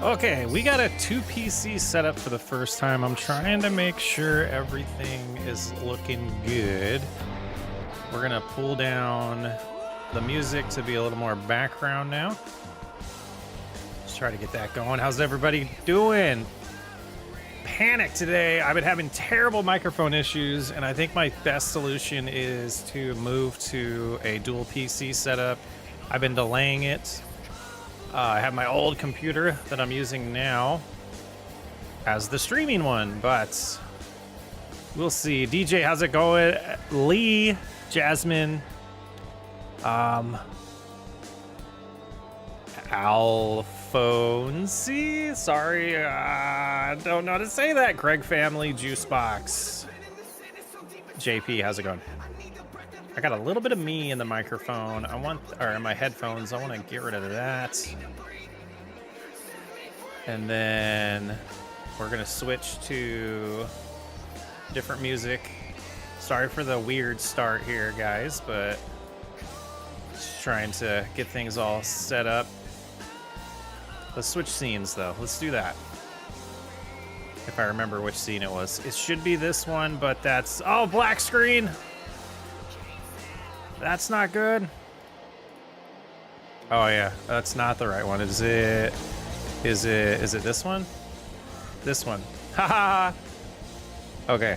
Okay, we got a 2 PC setup for the first time. I'm trying to make sure everything is looking good. We're gonna pull down the music to be a little more background now. Let's try to get that going. How's everybody doing? Panic today. I've been having terrible microphone issues, and I think my best solution is to move to a dual PC setup. I've been delaying it. I have my old computer that I'm using now as the streaming one, but we'll see. DJ, how's it going? Lee, Jasmine, Alphonse, sorry, I don't know how to say that. Greg Family, Juicebox, JP, how's it going? I got a little bit of me in the microphone. Or in my headphones. I want to get rid of that. And then we're gonna switch to different music. Sorry for the weird start here, guys, but just trying to get things all set up. Let's switch scenes though. Let's do that. If I remember which scene it was. It should be this one, but that's, oh, black screen. That's not good. Oh yeah, that's not the right one. Is it this one? This one. Haha. Okay.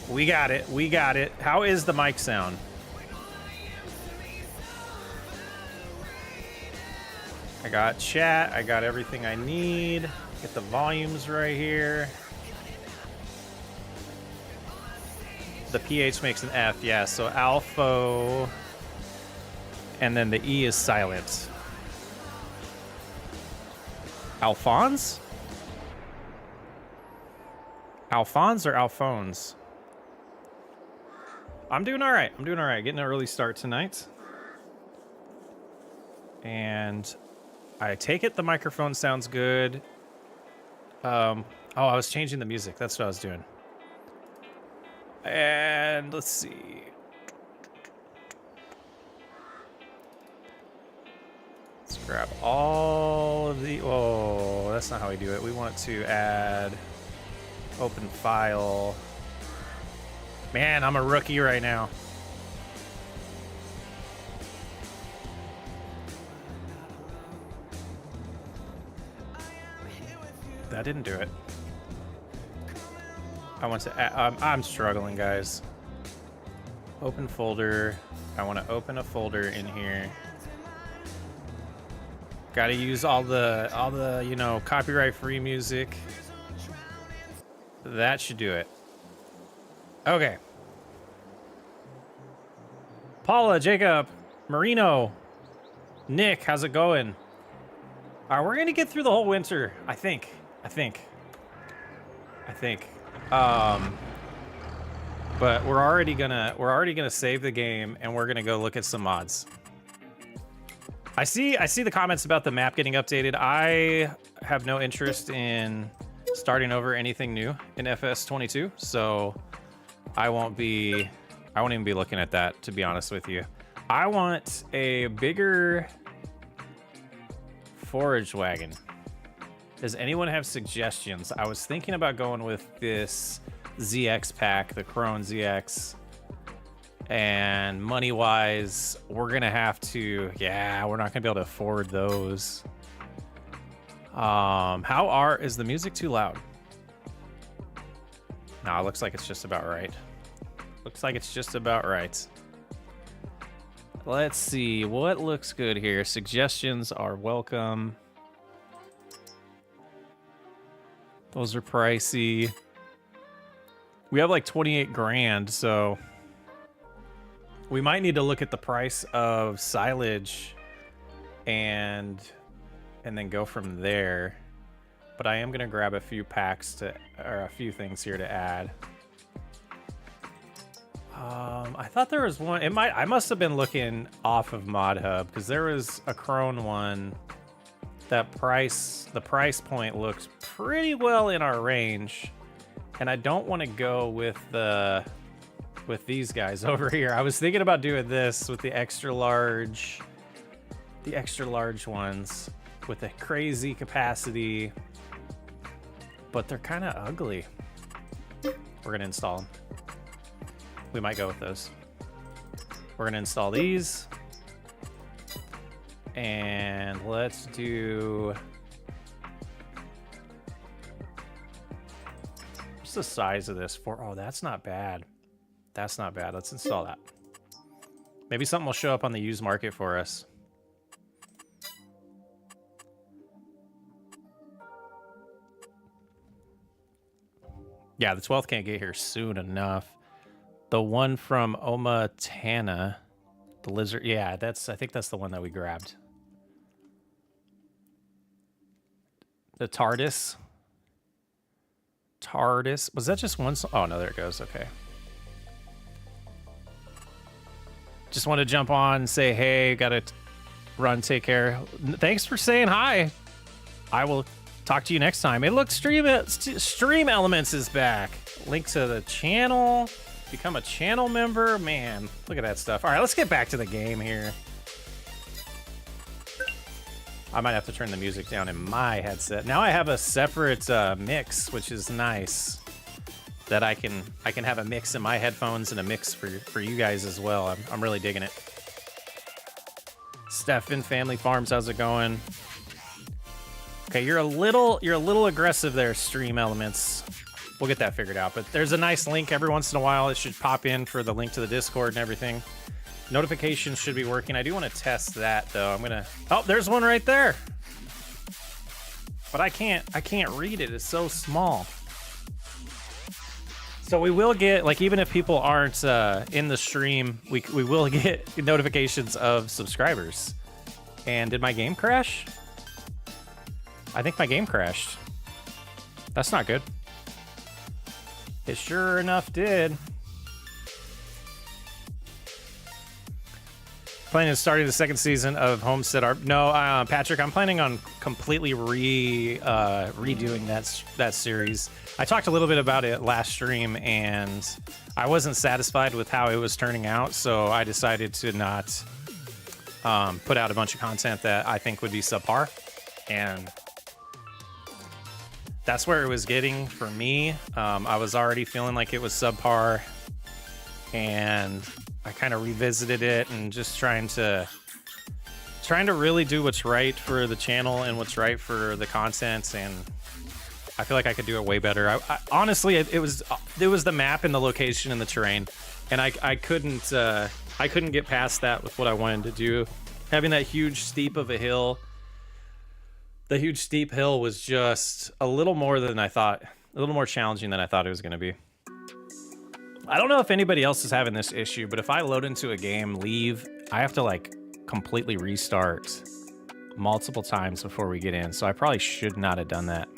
We got it. We got it. How is the mic sound? I got chat. I got everything I need. Get the volumes right here. The PH makes an F, yeah, so Alpho, and then the E is silent. Alphonse? Alphonse or Alphonse? I'm doing all right. I'm doing all right. Getting an early start tonight. And I take it the microphone sounds good. Oh, I was changing the music. That's what I was doing. And let's see. Let's grab all of the, oh, that's not how we do it. We want to add open file. Man, I'm a rookie right now. That didn't do it. I want to add, I'm struggling, guys. Open folder. I want to open a folder in here. Got to use all the, you know, copyright-free music. That should do it. Okay. Paula, Jacob, Marino, Nick, how's it going? All right, we're gonna get through the whole winter, I think. But we're already gonna save the game, and we're gonna go look at some mods. I see the comments about the map getting updated. I have no interest in starting over anything new in FS22, so I won't even be looking at that, to be honest with you. I want a bigger forage wagon. Does anyone have suggestions? I was thinking about going with this ZX pack, the Krone ZX. And money-wise, we're gonna have to, yeah, we're not gonna be able to afford those. Is the music too loud? Nah, it looks like it's just about right. Looks like it's just about right. Let's see, what looks good here? Suggestions are welcome. Those are pricey. We have like 28 grand, so we might need to look at the price of silage and then go from there. But I am gonna grab a few packs or a few things here to add. I thought there was one. I must have been looking off of Mod Hub, because there was a Krone one. The price point looks pretty well in our range, and I don't want to go with these guys over here. I was thinking about doing this with the extra large ones. with a crazy capacity, but they're kind of ugly. We're gonna install them. We might go with those. We're gonna install these. And let's do... What's the size of this for? Oh, that's not bad. That's not bad. Let's install that. Maybe something will show up on the used market for us. Yeah, the 12th can't get here soon enough. The one from Omatana, the lizard. Yeah, I think that's the one that we grabbed. The TARDIS. TARDIS. Was that just one? Oh, no, there it goes. Okay. Just want to jump on, say, hey, gotta run, take care. Thanks for saying hi. I will talk to you next time. Hey, look, Stream Elements is back. Link to the channel. Become a channel member. Man, look at that stuff. All right, let's get back to the game here. I might have to turn the music down in my headset. Now I have a separate mix, which is nice. That I can have a mix in my headphones and a mix for you guys as well. I'm really digging it. Stefan Family Farms, how's it going? Okay, you're a little aggressive there, Stream Elements. We'll get that figured out. But there's a nice link every once in a while. It should pop in for the link to the Discord and everything. Notifications should be working. I do want to test that though. I'm gonna. Oh, there's one right there. But I can't read it. It's so small. So we will get, like, even if people aren't in the stream, we will get notifications of subscribers. And did my game crash? I think my game crashed. That's not good. It sure enough did. Planning on starting the second season of Homestead Art. No, Patrick, I'm planning on completely redoing that series. I talked a little bit about it last stream, and I wasn't satisfied with how it was turning out, so I decided to not put out a bunch of content that I think would be subpar. And that's where it was getting for me. I was already feeling like it was subpar, and I kind of revisited it and just trying to really do what's right for the channel and what's right for the content, and I feel like I could do it way better. I honestly, it was the map and the location and the terrain, and I couldn't get past that with what I wanted to do. Having that huge steep of a hill, the huge steep hill was just a little more than I thought, a little more challenging than I thought it was going to be. I don't know if anybody else is having this issue, but if I load into a game, leave, I have to like completely restart multiple times before we get in. So I probably should not have done that.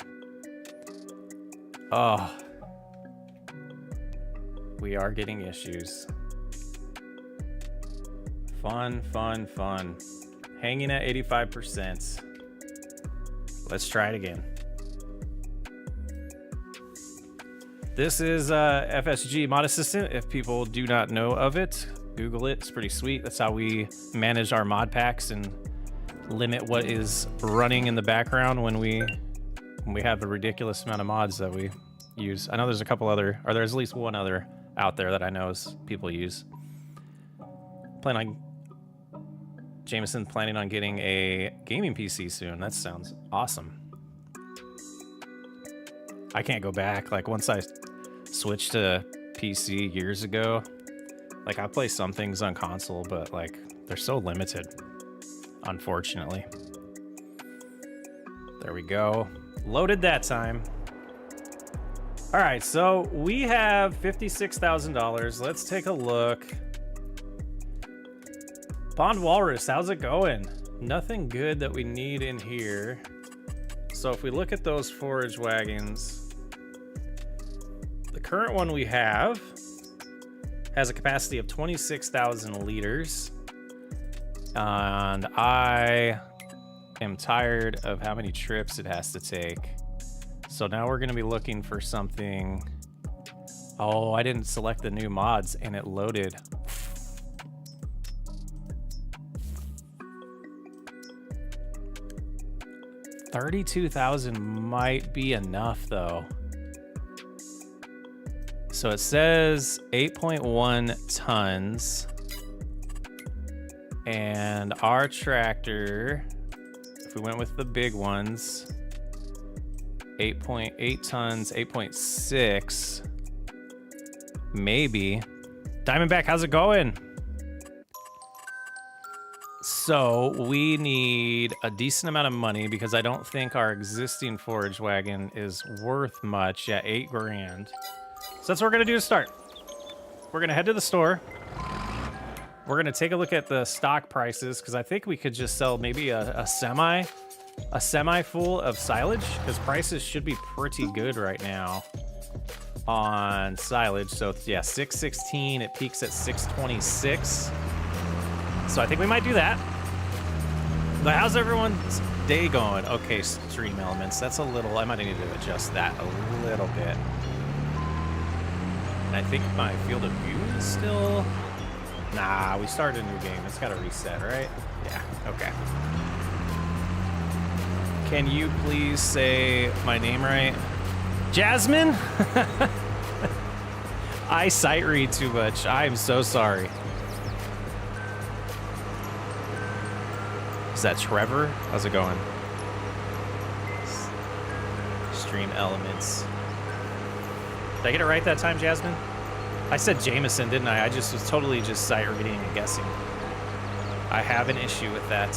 Oh, we are getting issues. Fun. Hanging at 85%. Let's try it again. This is FSG Mod Assistant. If people do not know of it, Google it. It's pretty sweet. That's how we manage our mod packs and limit what is running in the background when we have a ridiculous amount of mods that we use. I know there's a couple other, or there's at least one other out there that I know people use. Jameson planning on getting a gaming PC soon. That sounds awesome. I can't go back. Like, once I switched to PC years ago, like, I play some things on console, but like, they're so limited, unfortunately. There we go. Loaded that time. All right, so we have $56,000. Let's take a look. Pond Walrus, how's it going? Nothing good that we need in here. So if we look at those forage wagons, the current one we have has a capacity of 26,000 liters. And I am tired of how many trips it has to take. So now we're gonna be looking for something. Oh, I didn't select the new mods and it loaded. 32,000 might be enough though. So it says 8.1 tons. And our tractor, if we went with the big ones, 8.8 tons, 8.6, maybe. Diamondback, how's it going? So we need a decent amount of money because I don't think our existing forage wagon is worth much. Yeah, 8 grand. So that's what we're gonna do to start. We're gonna head to the store. We're gonna take a look at the stock prices because I think we could just sell maybe a semi full of silage because prices should be pretty good right now on silage. So yeah, 616, it peaks at 626. So I think we might do that. But how's everyone's day going? Okay, stream elements. That's a little, I might need to adjust that a little bit. And I think my field of view is still, nah, we started a new game. It's gotta reset, right? Yeah, okay. Can you please say my name right? Jasmine? I sight read too much. I'm so sorry. Is that Trevor? How's it going? Stream elements. Did I get it right that time, Jasmine? I said Jameson, didn't I? I just was totally just sight reading and guessing. I have an issue with that.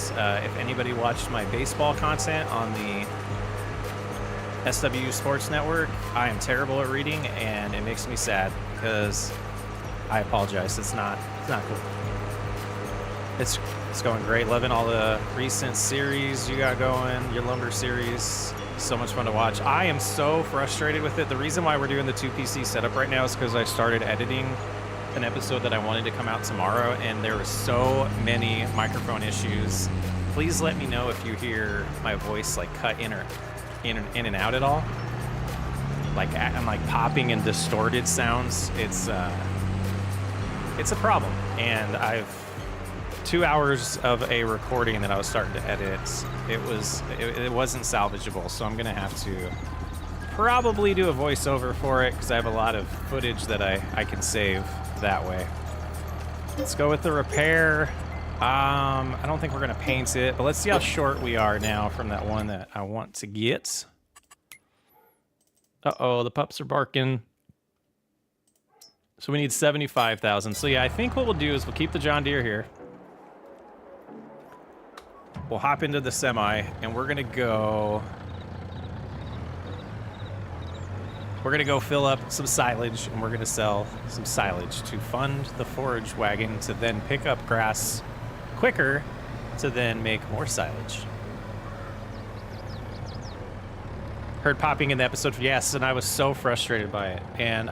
If anybody watched my baseball content on the SW Sports Network, I am terrible at reading, and it makes me sad because I apologize. It's not cool. It's going great. Loving all the recent series you got going. Your lumber series, so much fun to watch. I am so frustrated with it. The reason why we're doing the 2 PC setup right now is because I started editing an episode that I wanted to come out tomorrow, and there were so many microphone issues. Please let me know if you hear my voice like cut in and out at all. Like I'm like popping and distorted sounds. It's a problem, and I've 2 hours of a recording that I was starting to edit. It wasn't salvageable, so I'm gonna have to probably do a voiceover for it because I have a lot of footage that I can save that way. Let's go with the repair. I don't think we're gonna paint it, but let's see how short we are now from that one that I want to get. Uh-oh, the pups are barking. So we need 75,000. So yeah, I think what we'll do is we'll keep the John Deere here. We'll hop into the semi, and we're gonna go fill up some silage, and we're gonna sell some silage to fund the forage wagon to then pick up grass quicker to then make more silage. Heard popping in the episode, yes, and I was so frustrated by it. And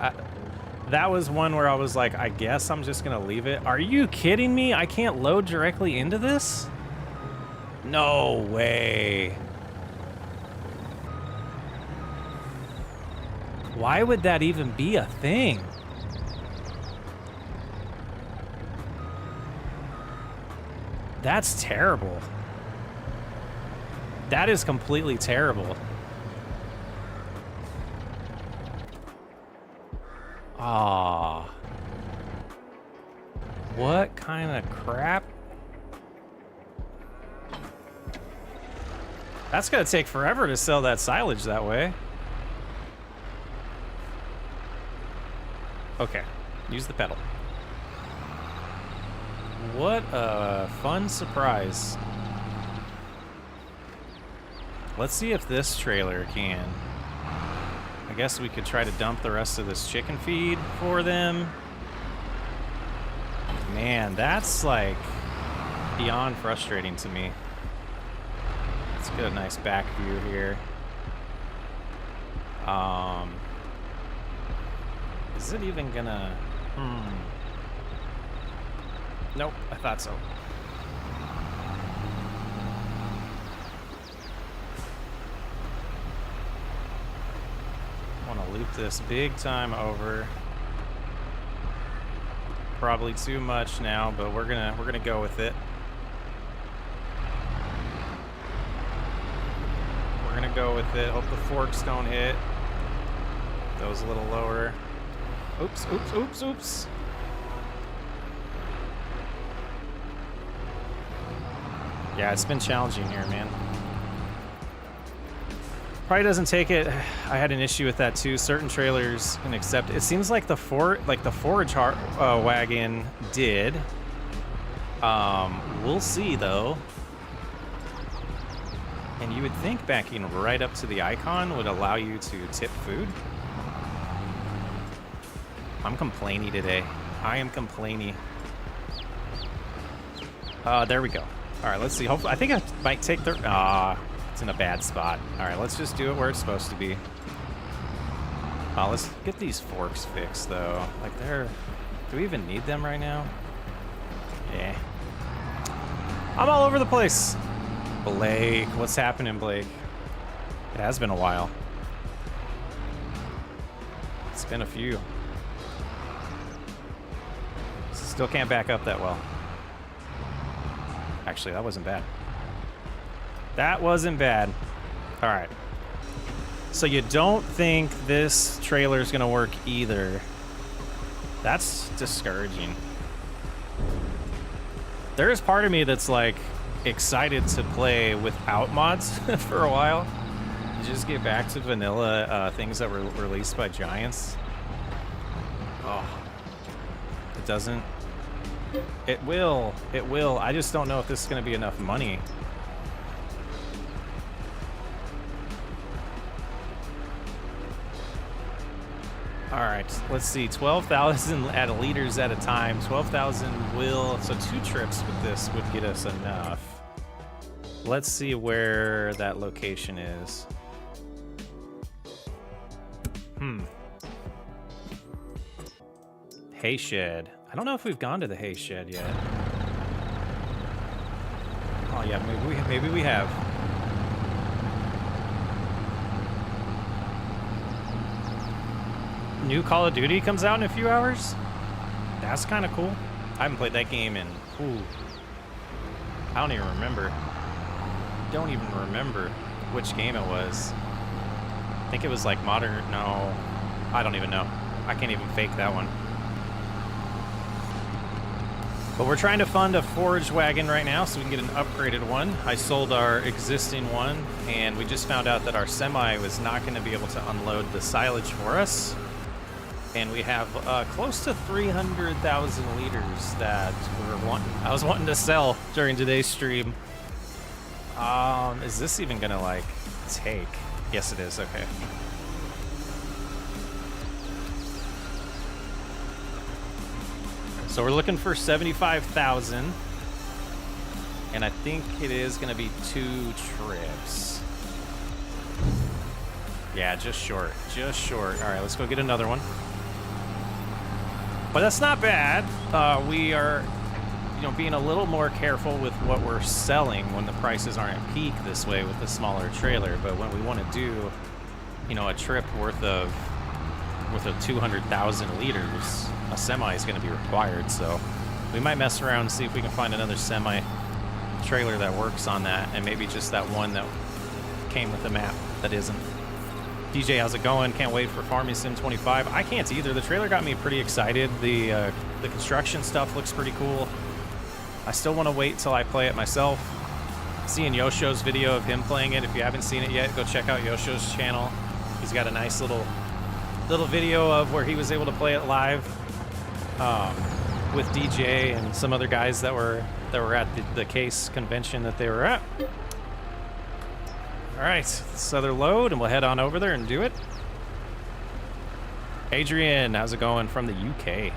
that was one where I was like, I guess I'm just gonna leave it. Are you kidding me? I can't load directly into this? No way. Why would that even be a thing? That's terrible. That is completely terrible. Ah. What kind of crap? That's gonna take forever to sell that silage that way. Okay, use the pedal. What a fun surprise. Let's see if this trailer can. I guess we could try to dump the rest of this chicken feed for them. Man, that's like beyond frustrating to me. Let's get a nice back view here. Is it even gonna... Nope, I thought so. I want to loop this big time over. Probably too much now, but we're gonna go with it. We're gonna go with it. Hope the forks don't hit. Those a little lower. Oops, oops, oops, oops. Yeah, it's been challenging here, man. Probably doesn't take it. I had an issue with that too. Certain trailers can accept it. It seems like the forage wagon did. We'll see though. And you would think backing right up to the icon would allow you to tip food. I'm complaining today. I am complaining. There we go. All right, let's see. Hopefully, I think I might take the. It's in a bad spot. All right, let's just do it where it's supposed to be. Let's get these forks fixed though. Like they're. Do we even need them right now? Yeah. I'm all over the place. Blake, what's happening, Blake? It has been a while. It's been a few. Still can't back up that well. Actually, that wasn't bad. That wasn't bad. All right. So you don't think this trailer is going to work either. That's discouraging. There is part of me that's like excited to play without mods for a while. Just get back to vanilla things that were released by Giants. Oh, it doesn't. It will. It will. I just don't know if this is going to be enough money. All right, let's see. 12,000 at liters at a time. 12,000 will. So 2 trips with this would get us enough. Let's see where that location is. Hay shed. I don't know if we've gone to the hay shed yet. Oh yeah, maybe we have. New Call of Duty comes out in a few hours? That's kind of cool. I haven't played that game in, I don't even remember. Don't even remember which game it was. I think it was like modern, no. I don't even know. I can't even fake that one. But we're trying to fund a forage wagon right now so we can get an upgraded one. I sold our existing one, and we just found out that our semi was not going to be able to unload the silage for us. And we have close to 300,000 liters that I was wanting to sell during today's stream. Is this even gonna like take? Yes, it is. Okay. So we're looking for 75,000, and I think it is gonna be 2 trips. Yeah, just short. Just short. All right, let's go get another one. But that's not bad. We are, being a little more careful with what we're selling when the prices aren't at peak this way with the smaller trailer. But when we want to do, a trip worth of 200,000 liters, a semi is going to be required. So we might mess around and see if we can find another semi trailer that works on that, and maybe just that one that came with the map that isn't. DJ, how's it going? Can't wait for Farming Sim 25. I can't either. The trailer got me pretty excited. The construction stuff looks pretty cool. I still want to wait till I play it myself. Seeing Yosho's video of him playing it. If you haven't seen it yet, go check out Yosho's channel. He's got a nice little video of where he was able to play it live with DJ and some other guys that were at the case convention that they were at. All right, let's other load, and we'll head on over there and do it. Adrian, how's it going from the UK?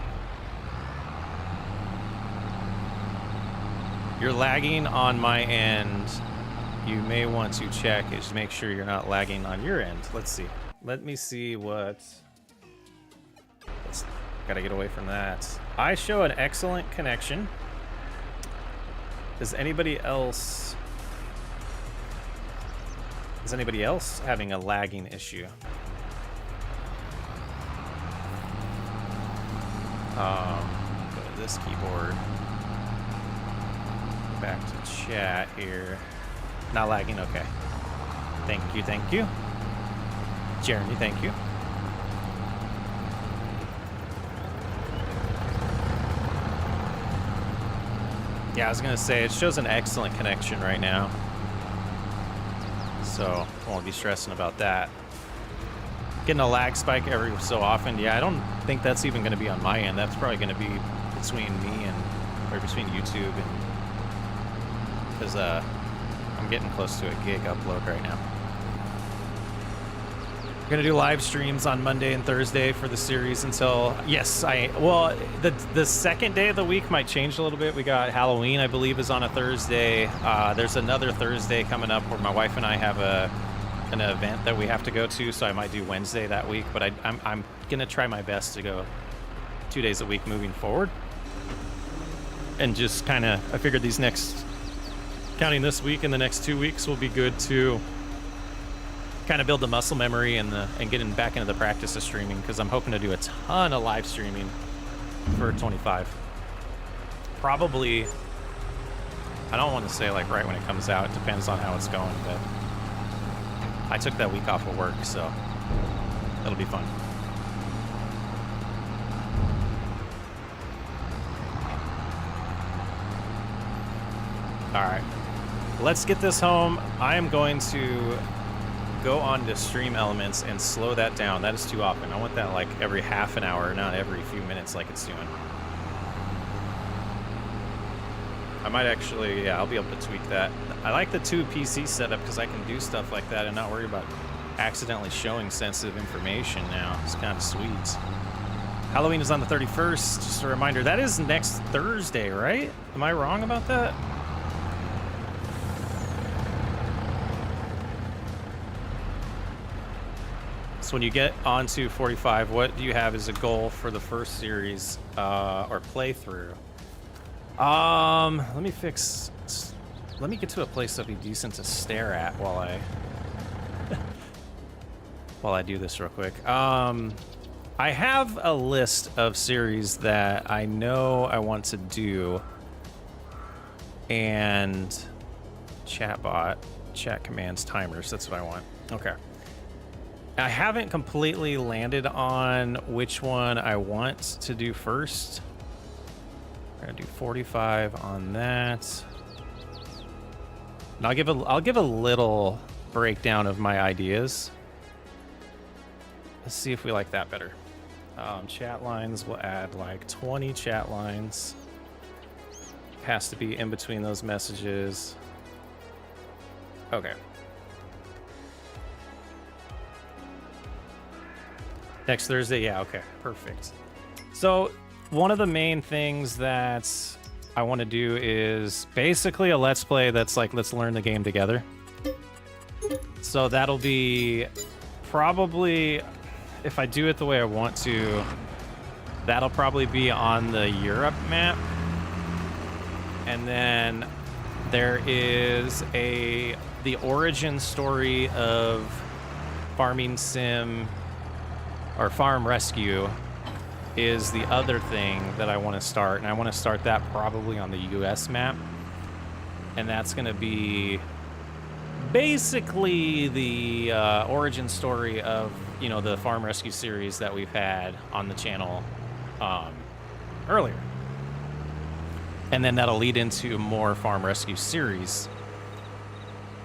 You're lagging on my end. You may want to check it. Just make sure you're not lagging on your end. Let's see. Let me see what... Gotta get away from that. I show an excellent connection. Is anybody else having a lagging issue? Go to this keyboard. Back to chat here. Not lagging, okay. Thank you, thank you. Jeremy, thank you. Yeah, I was gonna say, it shows an excellent connection right now. So, won't be stressing about that. Getting a lag spike every so often. Yeah, I don't think that's even gonna be on my end. That's probably gonna be between me and, or between YouTube and, because I'm getting close to a gig upload right now. We're gonna do live streams on Monday and Thursday for the series until, yes, well, the second day of the week might change a little bit. We got Halloween, I believe, is on a Thursday. There's another Thursday coming up where my wife and I have an event that we have to go to, so I might do Wednesday that week, but I'm gonna try my best to go 2 days a week moving forward. And just kind of, I figured these next, counting this week and the next 2 weeks will be good to kind of build the muscle memory and getting back into the practice of streaming, because I'm hoping to do a ton of live streaming for 25. Probably, I don't want to say like right when it comes out. It depends on how it's going, but I took that week off of work, so that'll be fun. All right, let's get this home. I am going to go on to Stream Elements and slow that down. That is too often. I want that like every half an hour, not every few minutes like it's doing. I might actually, yeah, I'll be able to tweak that. I like the 2 PC setup because I can do stuff like that and not worry about accidentally showing sensitive information now. It's kind of sweet. Halloween is on the 31st. Just a reminder, that is next Thursday, right? Am I wrong about that? So when you get onto 45, what do you have as a goal for the first series or playthrough? Let me get to a place that'd be decent to stare at while I do this real quick. I have a list of series that I know I want to do, and chatbot, chat commands, timers. That's what I want. Okay. I haven't completely landed on which one I want to do first. We're gonna do 45 on that. And I'll give a little breakdown of my ideas. Let's see if we like that better. Chat lines, we'll add like 20 chat lines. Has to be in between those messages. Okay. Next Thursday, yeah, okay, perfect. So one of the main things that I want to do is basically a let's play that's like, let's learn the game together. So that'll be probably, if I do it the way I want to, that'll probably be on the Europe map. And then there is the origin story of farming sim or farm rescue is the other thing that I want to start, and I want to start that probably on the US map. And that's going to be basically the origin story of, you know, the farm rescue series that we've had on the channel earlier. And then that'll lead into more farm rescue series.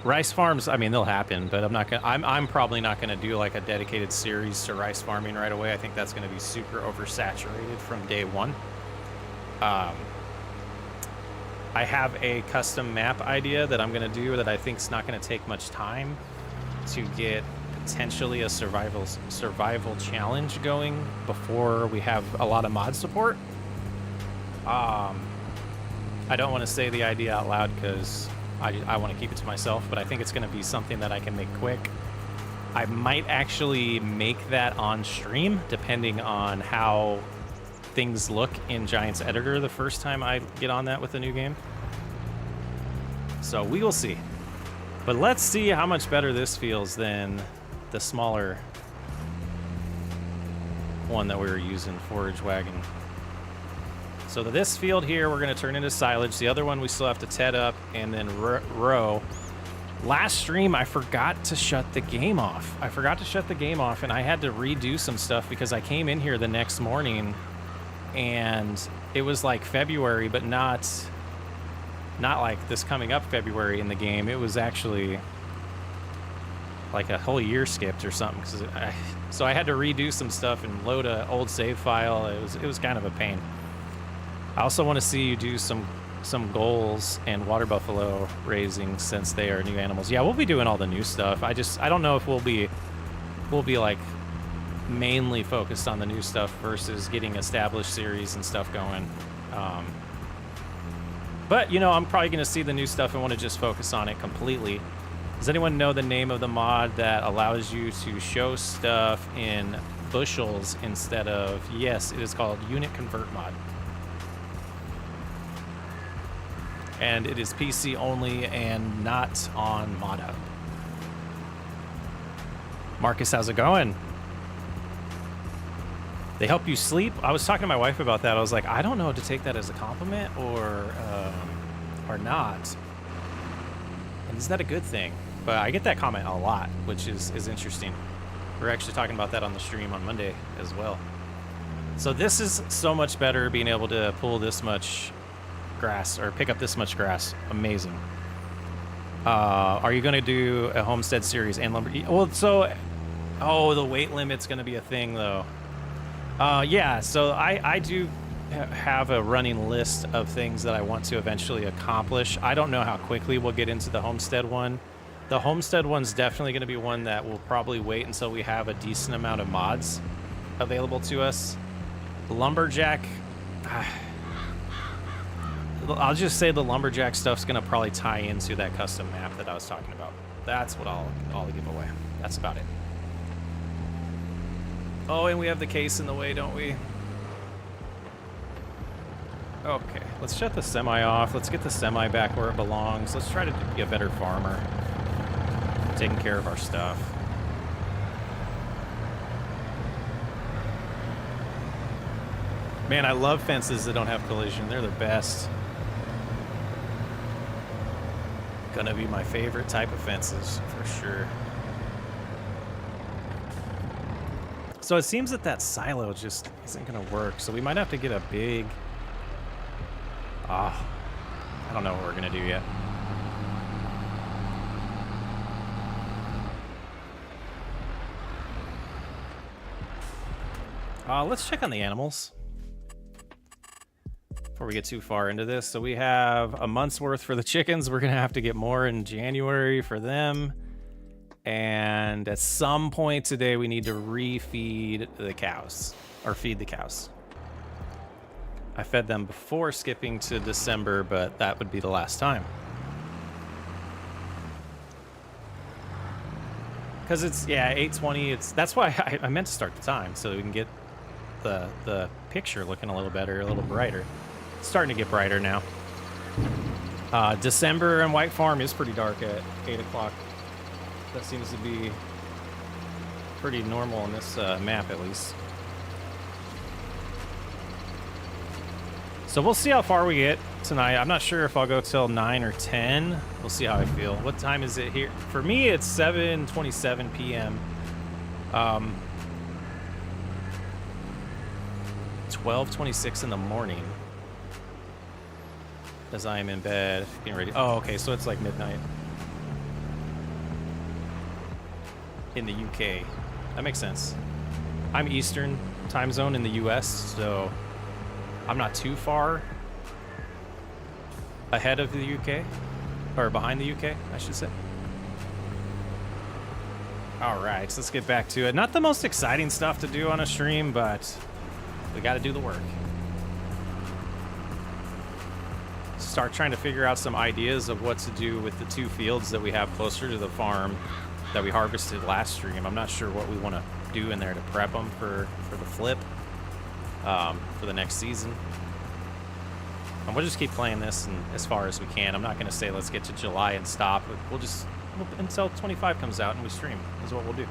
Rice farms, I mean, they'll happen, but I'm probably not gonna do like a dedicated series to rice farming right away. I think that's gonna be super oversaturated from day one. I have a custom map idea that I'm gonna do that I think is not gonna take much time to get potentially a survival challenge going before we have a lot of mod support. I don't want to say the idea out loud because I want to keep it to myself, but I think it's going to be something that I can make quick. I might actually make that on stream, depending on how things look in Giants Editor the first time I get on that with the new game. So we will see. But let's see how much better this feels than the smaller one that we were using, Forage Wagon. So this field here, we're going to turn into silage. The other one we still have to ted up and then row. Last stream, I forgot to shut the game off. And I had to redo some stuff because I came in here the next morning and it was like February, but not like this coming up February in the game. It was actually like a whole year skipped or something. So I had to redo some stuff and load an old save file. It was kind of a pain. I also want to see you do some goals and water buffalo raising since they are new animals. Yeah, we'll be doing all the new stuff. I don't know if we'll be like mainly focused on the new stuff versus getting established series and stuff going. But you know, I'm probably going to see the new stuff and want to just focus on it completely. Does anyone know the name of the mod that allows you to show stuff in bushels instead of, yes, it is called Unit Convert Mod. And it is PC only and not on Mod Hub. Marcus, how's it going? They help you sleep? I was talking to my wife about that. I was like, I don't know to take that as a compliment or not. And is that a good thing? But I get that comment a lot, which is interesting. We're actually talking about that on the stream on Monday as well. So this is so much better, being able to pull this much grass or pick up this much grass. Amazing. Are you going to do a homestead series and lumber? Well, so, the weight limit's going to be a thing though. Yeah, so I do have a running list of things that I want to eventually accomplish. I don't know how quickly we'll get into the homestead one. The homestead one's definitely going to be one that will probably wait until we have a decent amount of mods available to us. Lumberjack, I'll just say the lumberjack stuff's going to probably tie into that custom map that I was talking about. That's what I'll give away. That's about it. Oh, and we have the case in the way, don't we? Okay, let's shut the semi off. Let's get the semi back where it belongs. Let's try to be a better farmer. Taking care of our stuff. Man, I love fences that don't have collision. They're the best. Gonna be my favorite type of fences, for sure. So it seems that silo just isn't gonna work. So we might have to get a big... I don't know what we're gonna do yet. Let's check on the animals before we get too far into this. So we have a month's worth for the chickens. We're gonna have to get more in January for them. And at some point today, we need to refeed the cows, or feed the cows. I fed them before skipping to December, but that would be the last time. Because it's, yeah, 8:20. That's why I meant to start the time, so we can get the picture looking a little better, a little brighter. It's starting to get brighter now. December and White Farm is pretty dark at 8 o'clock. That seems to be pretty normal on this map, at least. So we'll see how far we get tonight. I'm not sure if I'll go till 9 or 10. We'll see how I feel. What time is it here? For me, it's 7:27 p.m. 12:26 in the morning as I am in bed getting ready. Oh, okay, so it's like midnight in the UK. That makes sense. I'm Eastern time zone in the US, so I'm not too far ahead of the UK, or behind the UK, I should say. All right, so let's get back to it. Not the most exciting stuff to do on a stream, but we got to do the work. Start trying to figure out some ideas of what to do with the 2 fields that we have closer to the farm that we harvested last stream. I'm not sure what we want to do in there to prep them for the flip for the next season. And we'll just keep playing this and as far as we can. I'm not going to say let's get to July and stop. We'll until 25 comes out and we stream is what we'll do.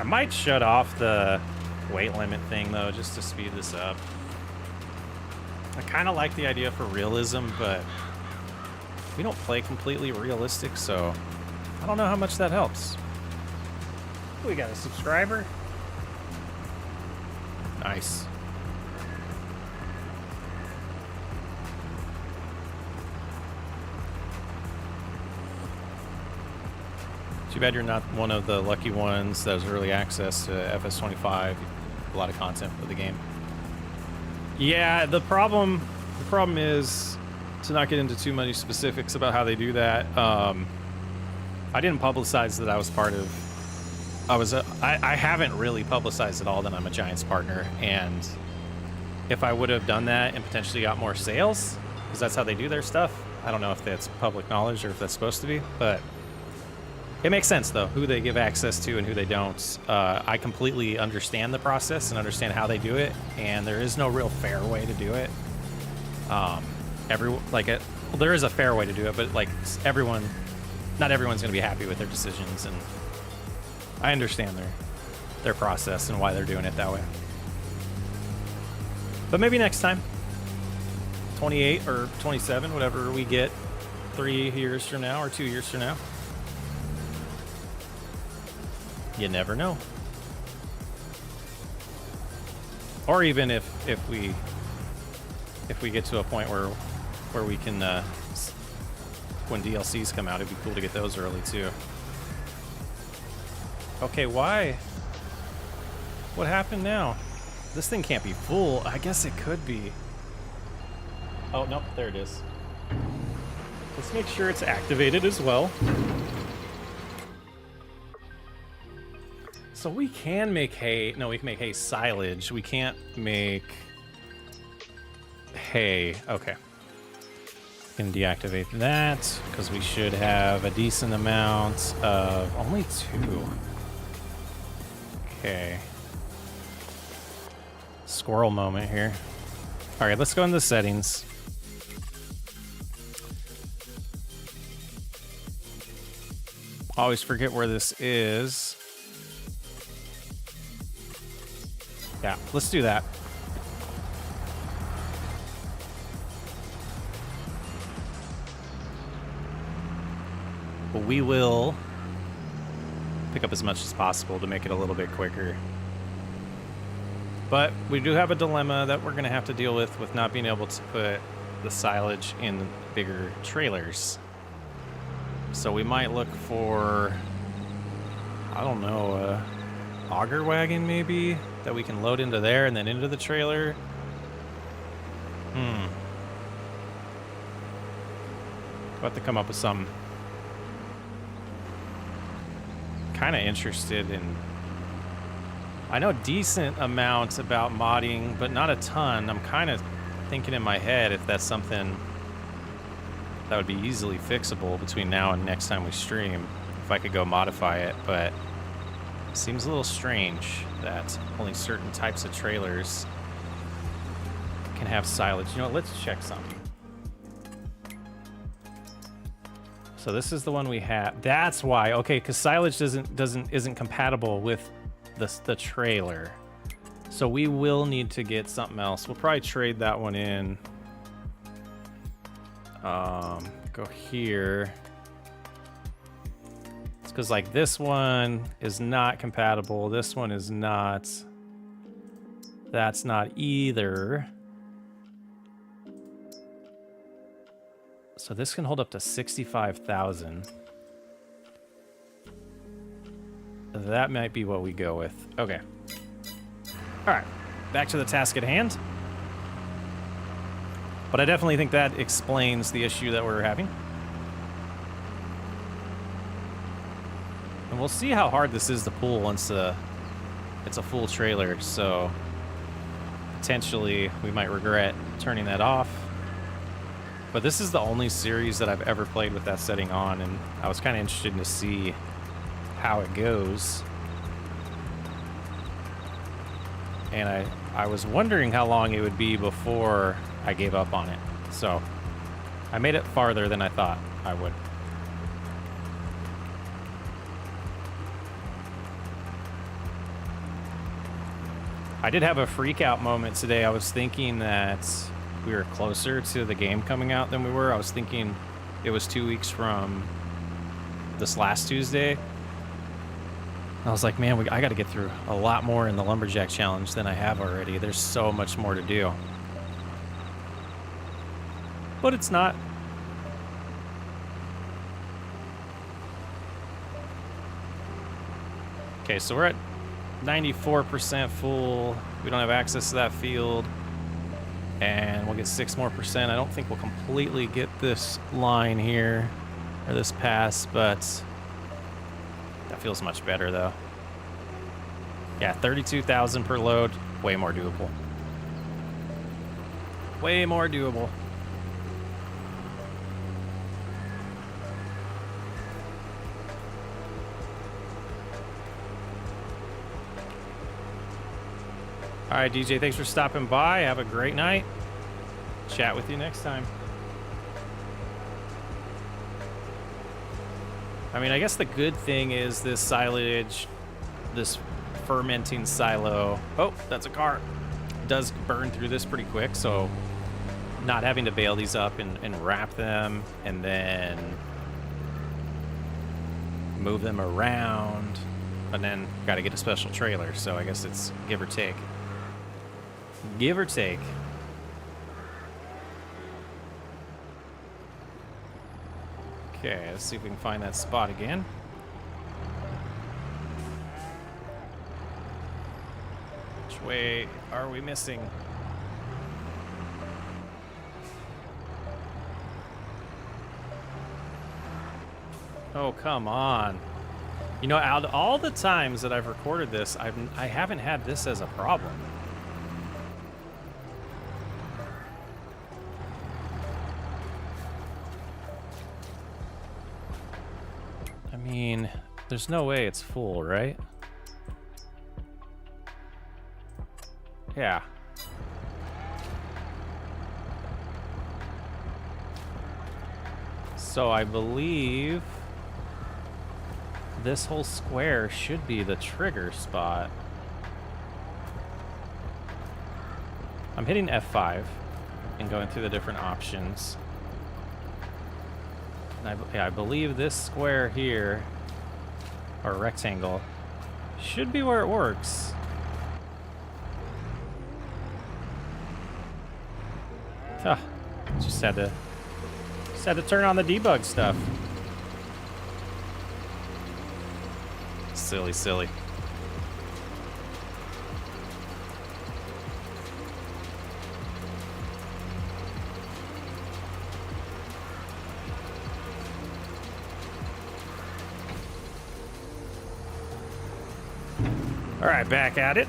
I might shut off the weight limit thing, though, just to speed this up. I kind of like the idea for realism, but we don't play completely realistic, so I don't know how much that helps. We got a subscriber. Nice. Too bad you're not one of the lucky ones that has early access to FS25. A lot of content for the game. Yeah, the problem is, to not get into too many specifics about how they do that, I didn't publicize that I was part of... I haven't really publicized at all that I'm a Giants partner, and if I would have done that and potentially got more sales, because that's how they do their stuff, I don't know if that's public knowledge or if that's supposed to be, but it makes sense, though, who they give access to and who they don't. I completely understand the process and understand how they do it, and there is no real fair way to do it. There is a fair way to do it, but like not everyone's going to be happy with their decisions, and I understand their process and why they're doing it that way. But maybe next time, 28 or 27, whatever we get 3 years from now or 2 years from now. You never know. Or even if we get to a point where we can when DLCs come out, it'd be cool to get those early too. Okay, why? What happened now? This thing can't be full. I guess it could be. Oh, nope, there it is. Let's make sure it's activated as well. So we can make hay. No, we can make hay silage. We can't make hay. Okay. We can deactivate that because we should have a decent amount of only 2. Okay. Squirrel moment here. All right, let's go into the settings. Always forget where this is. Yeah, let's do that. But we will pick up as much as possible to make it a little bit quicker. But we do have a dilemma that we're going to have to deal with not being able to put the silage in bigger trailers. So we might look for, I don't know, auger wagon maybe that we can load into there and then into the trailer. We'll have to come up with some. Kind of interested in, I know decent amounts about modding, but not a ton. I'm kind of thinking in my head if that's something that would be easily fixable between now and next time we stream, if I could go modify it, but it seems a little strange that only certain types of trailers can have silage. You know what, let's check something. So this is the one we have. That's why. Okay, because silage isn't compatible with the trailer. So we will need to get something else. We'll probably trade that one in. Go here. It's because like this one is not compatible. This one is not. That's not either. So this can hold up to 65,000. That might be what we go with. Okay. All right. Back to the task at hand. But I definitely think that explains the issue that we're having. And we'll see how hard this is to pull once it's a full trailer. So potentially we might regret turning that off. But this is the only series that I've ever played with that setting on, and I was kind of interested to see how it goes. And I was wondering how long it would be before I gave up on it. So I made it farther than I thought I would. I did have a freak out moment today. I was thinking that we were closer to the game coming out than we were. I was thinking it was 2 weeks from this last Tuesday. I was like, man, I got to get through a lot more in the Lumberjack Challenge than I have already. There's so much more to do. But it's not. Okay, so we're at 94% full. We don't have access to that field. And we'll get 6% more. I don't think we'll completely get this line here, or this pass, but that feels much better though. Yeah, 32,000 per load, way more doable. Way more doable. All right, DJ, thanks for stopping by. Have a great night. Chat with you next time. I mean, I guess the good thing is this silage, this fermenting silo. Oh, that's a car. Does burn through this pretty quick, so not having to bale these up and wrap them and then move them around, and then got to get a special trailer. So I guess it's give or take. Give or take. Okay, let's see if we can find that spot again. Which way are we missing? Oh, come on. You know, out of all the times that I've recorded this, I haven't had this as a problem. I mean, there's no way it's full, right? Yeah. So I believe this whole square should be the trigger spot. I'm hitting F5 and going through the different options. And I believe this square here, or rectangle, should be where it works. Huh. Just had to turn on the debug stuff. Silly, silly. All right, back at it.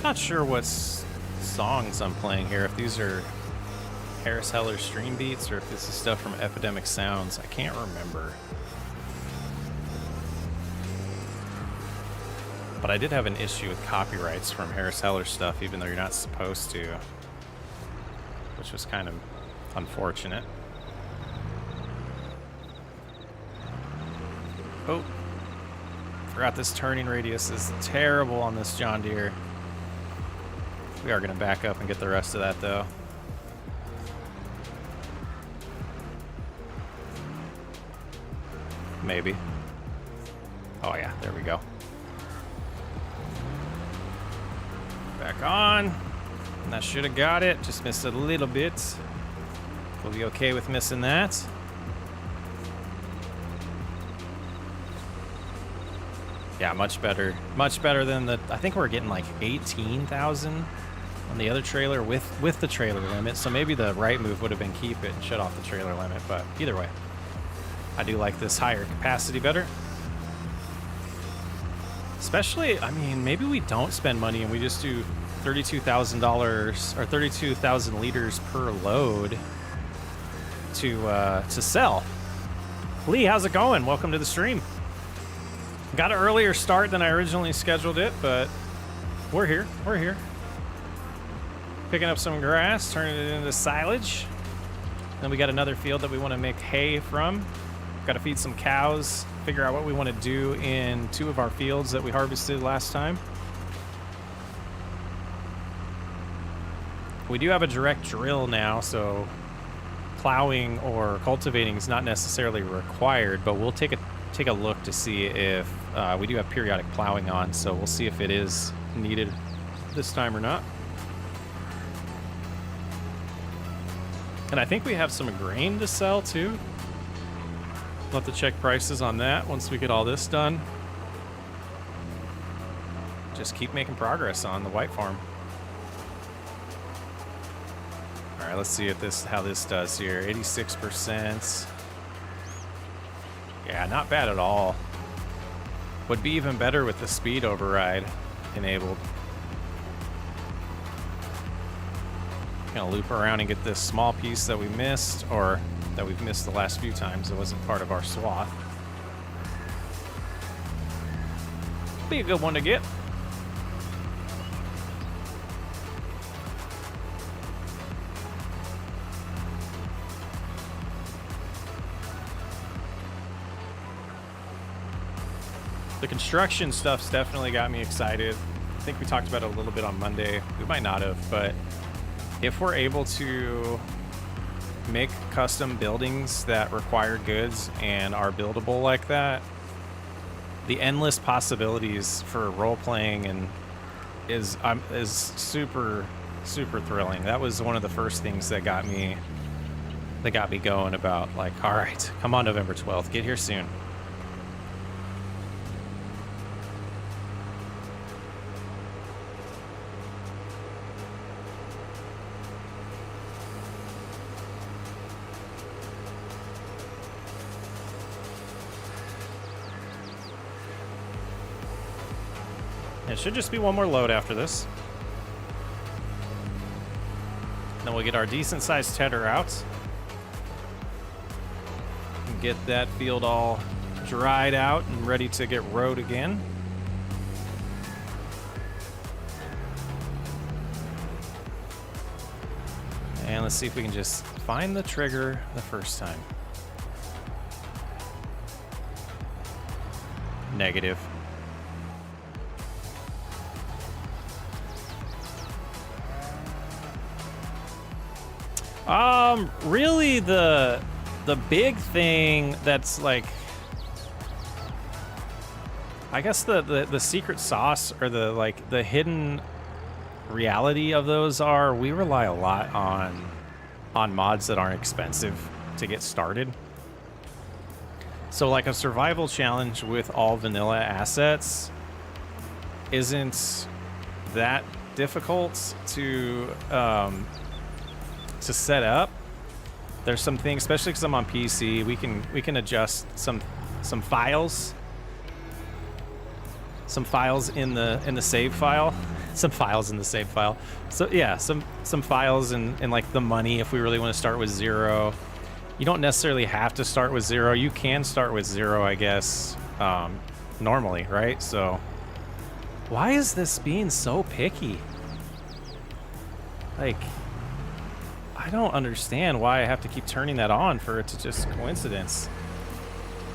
Not sure what songs I'm playing here, if these are Harris Heller stream beats or if this is stuff from Epidemic Sounds. I can't remember. But I did have an issue with copyrights from Harris Heller stuff, even though you're not supposed to, which was kind of unfortunate. Oh, forgot this turning radius is terrible on this John Deere. We are going to back up and get the rest of that, though. Maybe. Oh, yeah, there we go. Back on. And that should have got it. Just missed it a little bit. We'll be okay with missing that. Yeah, much better. Much better than the... I think we're getting like 18,000 on the other trailer with the trailer limit. So maybe the right move would have been keep it and shut off the trailer limit. But either way, I do like this higher capacity better. Especially, I mean, maybe we don't spend money and we just do $32,000 or 32,000 liters per load to sell. Lee, how's it going? Welcome to the stream. Got an earlier start than I originally scheduled it, but we're here. We're here. Picking up some grass, turning it into silage. Then we got another field that we want to make hay from. Got to feed some cows, figure out what we want to do in 2 of our fields that we harvested last time. We do have a direct drill now, so plowing or cultivating is not necessarily required, but we'll take a look to see if we do have periodic plowing on, so we'll see if it is needed this time or not. And I think we have some grain to sell too. We'll have to check prices on that once we get all this done. Just keep making progress on the white farm. All right, let's see if how this does here. 86%. Yeah, not bad at all. Would be even better with the speed override enabled. Gonna loop around and get this small piece that we missed, or that we've missed the last few times. It wasn't part of our swath. Be a good one to get. The construction stuff's definitely got me excited. I think we talked about it a little bit on Monday. We might not have, but if we're able to make custom buildings that require goods and are buildable like that, the endless possibilities for role-playing and is super thrilling. That was one of the first things that got me going about, like, all right, come on November 12th, get here soon. It should just be one more load after this. Then we'll get our decent sized tedder out. And get that field all dried out and ready to get rowed again. And let's see if we can just find the trigger the first time. Negative. Really the big thing that's like, I guess the secret sauce or the hidden reality of those are we rely a lot on mods that aren't expensive to get started. So like a survival challenge with all vanilla assets isn't that difficult to set up. There's some things, especially because I'm on PC, we can adjust some files. Some files in the save file. Some files in the save file. So yeah, some files in like the money if we really want to start with 0. You don't necessarily have to start with 0. You can start with 0, I guess, normally, right? So why is this being so picky? Like, I don't understand why I have to keep turning that on for it to just coincidence.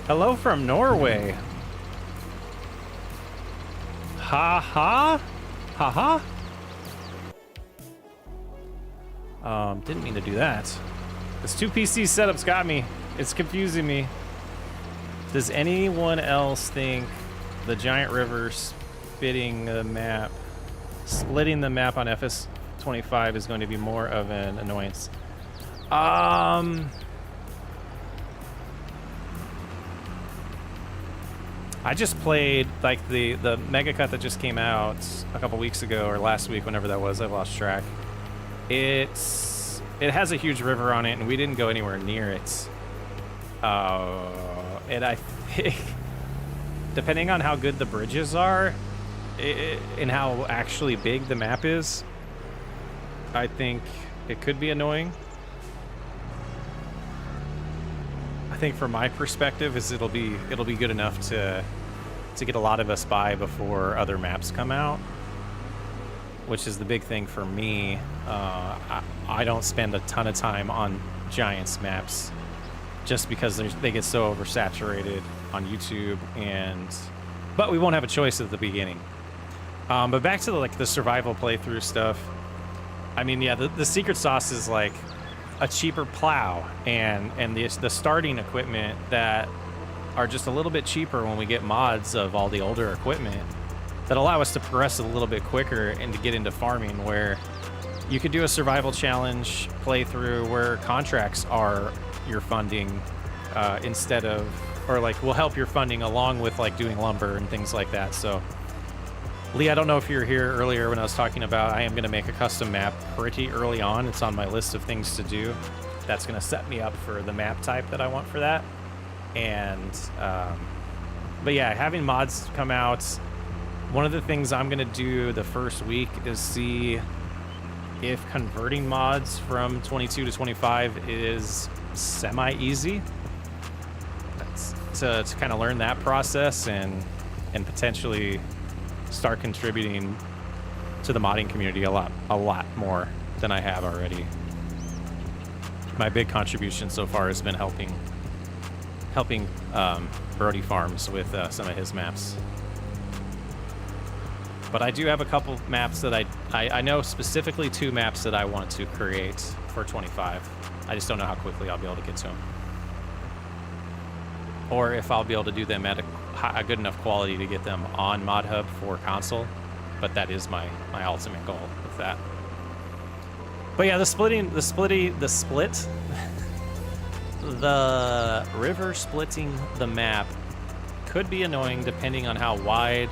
Hello from Norway. Ha ha. Ha ha. Didn't mean to do that. This 2 PC setup's got me. It's confusing me. Does anyone else think the giant river splitting the map on FS25 is going to be more of an annoyance? I just played like the mega cut that just came out a couple weeks ago or last week, whenever that was. I've lost track. It has a huge river on it, and we didn't go anywhere near it. And I think, depending on how good the bridges are and how actually big the map is, I think it could be annoying. I think from my perspective is it'll be good enough to get a lot of us by before other maps come out, which is the big thing for me. I don't spend a ton of time on Giants maps just because they get so oversaturated on YouTube, but we won't have a choice at the beginning. But back to the survival playthrough stuff. I mean, yeah, the secret sauce is like a cheaper plow and the starting equipment that are just a little bit cheaper when we get mods of all the older equipment that allow us to progress a little bit quicker and to get into farming, where you could do a survival challenge playthrough where contracts are your funding instead of, or like will help your funding along with like doing lumber and things like that. So Lee, I don't know if you were here earlier when I was talking about I am going to make a custom map pretty early on. It's on my list of things to do. That's going to set me up for the map type that I want for that. And but yeah, having mods come out, one of the things I'm going to do the first week is see if converting mods from 22 to 25 is semi-easy. To kind of learn that process and potentially start contributing to the modding community a lot more than I have already. My big contribution so far has been helping Brody Farms with some of his maps. But I do have a couple maps that I know, specifically 2 maps that I want to create for 25. I just don't know how quickly I'll be able to get to them, or if I'll be able to do them at a good enough quality to get them on Mod Hub for console. But that is my ultimate goal with that. But yeah, the river splitting the map could be annoying depending on how wide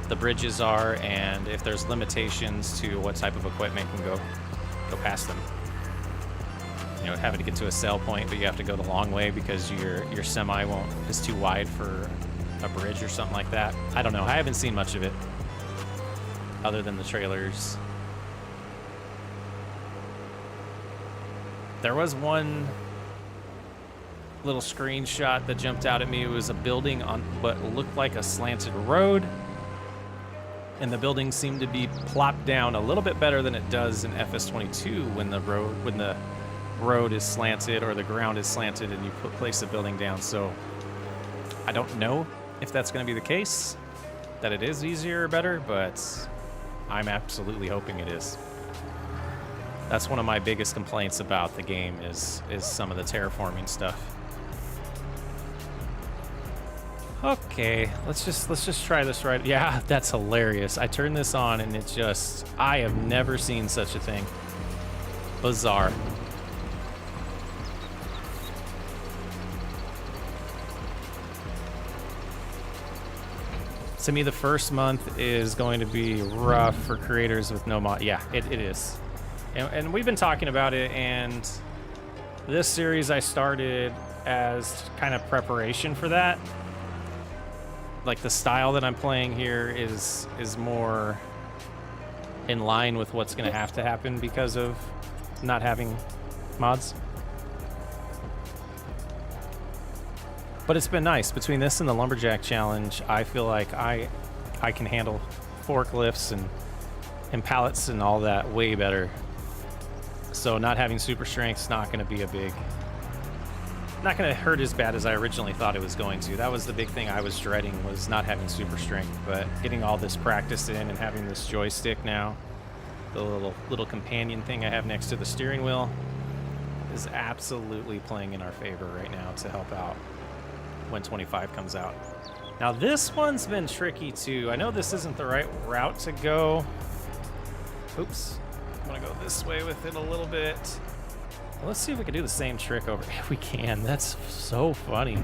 the bridges are and if there's limitations to what type of equipment can go past them. You know, having to get to a sell point, but you have to go the long way because your semi is too wide for a bridge or something like that. I don't know. I haven't seen much of it other than the trailers. There was one little screenshot that jumped out at me. It was a building on what looked like a slanted road, and the building seemed to be plopped down a little bit better than it does in FS22 when the road is slanted or the ground is slanted and you place the building down. So I don't know if that's going to be the case, that it is easier or better, but I'm absolutely hoping it is. That's one of my biggest complaints about the game is some of the terraforming stuff. Okay, let's just try this right. Yeah, that's hilarious. I turned this on and it just, I have never seen such a thing. Bizarre. To me, the first month is going to be rough for creators with no mod. Yeah, it is. And we've been talking about it, and this series I started as kind of preparation for that. Like, the style that I'm playing here is more in line with what's going to have to happen because of not having mods. But it's been nice. Between this and the Lumberjack Challenge, I feel like I can handle forklifts and pallets and all that way better. So not having super strength's not going to be not going to hurt as bad as I originally thought it was going to. That was the big thing I was dreading, was not having super strength. But getting all this practice in and having this joystick now, the little companion thing I have next to the steering wheel, is absolutely playing in our favor right now to help out when 25 comes out. Now this one's been tricky too. I know this isn't the right route to go. Oops. I'm gonna go this way with it a little bit. Well, let's see if we can do the same trick over. If we can, that's so funny.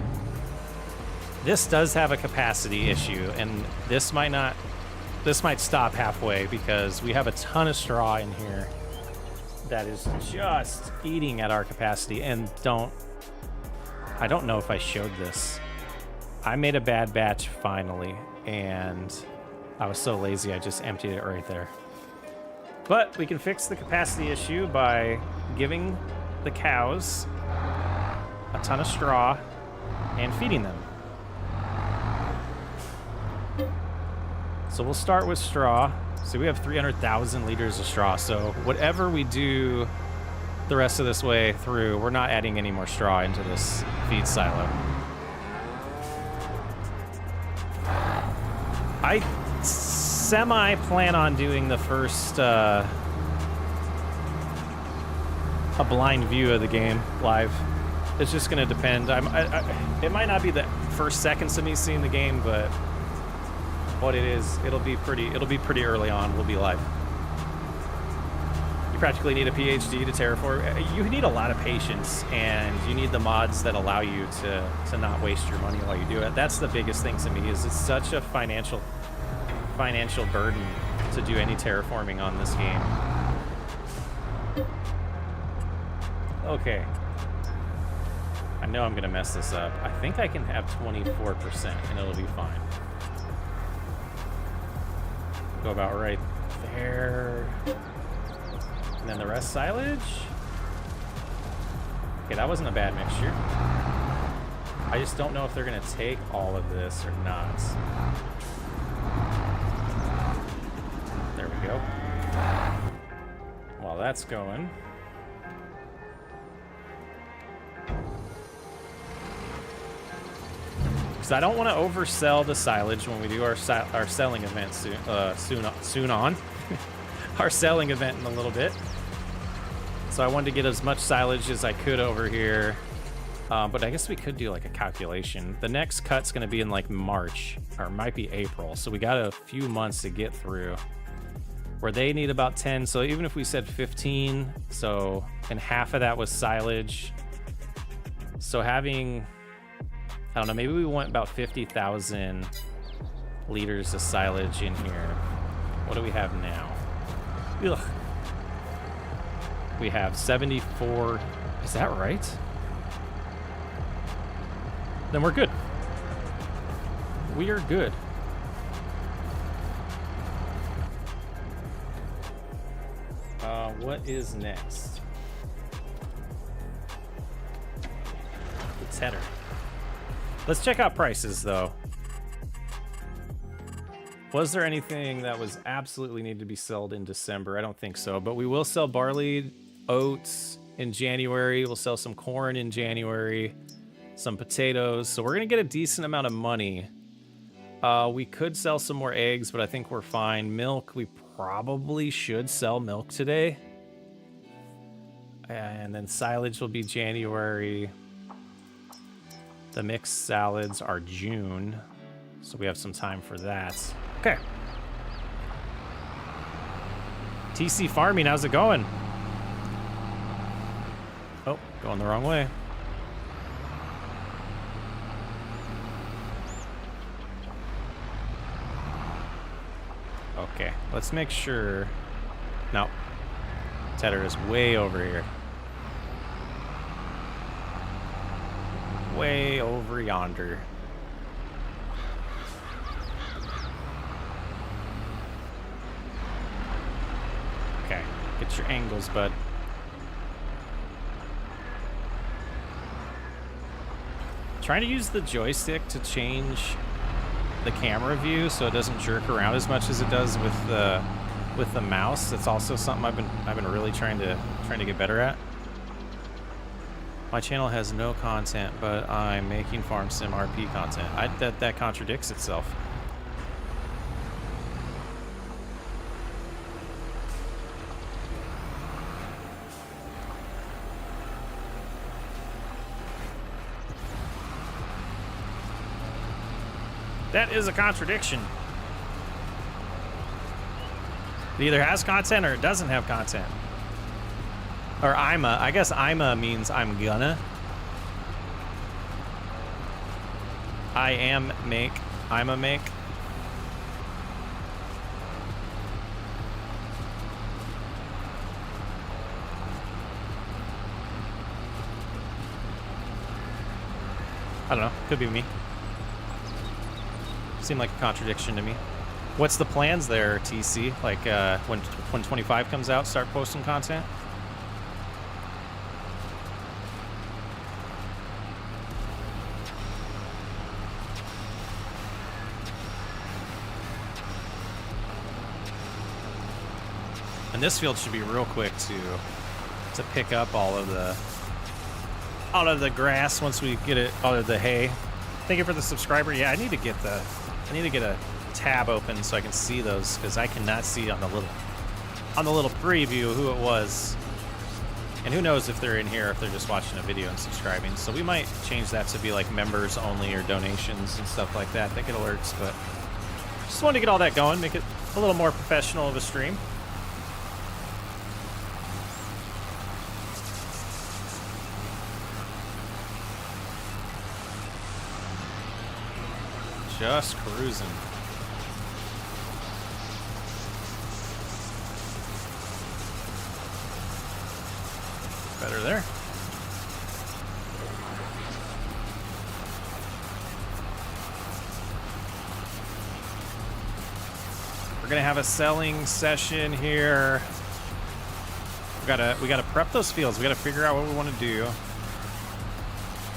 This does have a capacity issue, and this might stop halfway because we have a ton of straw in here that is just eating at our capacity. And I don't know if I showed this. I made a bad batch finally, and I was so lazy I just emptied it right there. But we can fix the capacity issue by giving the cows a ton of straw and feeding them. So we'll start with straw. So we have 300,000 liters of straw. So whatever we do the rest of this way through, we're not adding any more straw into this feed silo. I semi-plan on doing the first a blind view of the game live. It's just going to depend. It might not be the first seconds of me seeing the game, but what it is, it'll be pretty early on. We'll be live. You practically need a PhD to terraform. You need a lot of patience, and you need the mods that allow you to not waste your money while you do it. That's the biggest thing to me, is it's such a financial burden to do any terraforming on this game. Okay. I know I'm gonna mess this up. I think I can have 24% and it'll be fine. Go about right there. And then the rest silage. Okay, that wasn't a bad mixture. I just don't know if they're gonna take all of this or not. There we go. While that's going. Because I don't want to oversell the silage when we do our selling event soon on. Our selling event in a little bit. So I wanted to get as much silage as I could over here. But I guess we could do like a calculation. The next cut's going to be in like March, or it might be April. So we got a few months to get through. Where they need about 10. So even if we said 15, so, and half of that was silage. So having, I don't know, maybe we want about 50,000 liters of silage in here. What do we have now? Ugh. We have 74. Is that right? Then we're good. We are good. What is next? The tedder. Let's check out prices, though. Was there anything that was absolutely needed to be sold in December? I don't think so, but we will sell barley, oats in January. We'll sell some corn in January, some potatoes. So we're going to get a decent amount of money. We could sell some more eggs, but I think we're fine. Milk, we probably should sell milk today. And then silage will be January. The mixed salads are June, so we have some time for that. Okay. TC Farming, how's it going? Oh, going the wrong way. Okay, let's make sure. No, Tedder is way over here. Way over yonder. Okay, get your angles, bud. Trying to use the joystick to change the camera view so it doesn't jerk around as much as it does with the mouse. That's also something I've been really trying to get better at. My channel has no content, but I'm making Farm Sim RP content. That contradicts itself. That is a contradiction. It either has content or it doesn't have content. Or I guess I'ma means I'm gonna. I'ma make. I don't know, could be me. Seemed like a contradiction to me. What's the plans there, TC? Like when 25 comes out, start posting content? And this field should be real quick to pick up all of the grass once we get it, all of the hay. Thank you for the subscriber. Yeah, I need to get a tab open so I can see those, because I cannot see on the little preview who it was. And who knows if they're in here, if they're just watching a video and subscribing. So we might change that to be like members only or donations and stuff like that. They get alerts, but just wanted to get all that going, make it a little more professional of a stream. Just cruising. Better there. We're gonna have a selling session here. We gotta prep those fields. We gotta figure out what we want to do,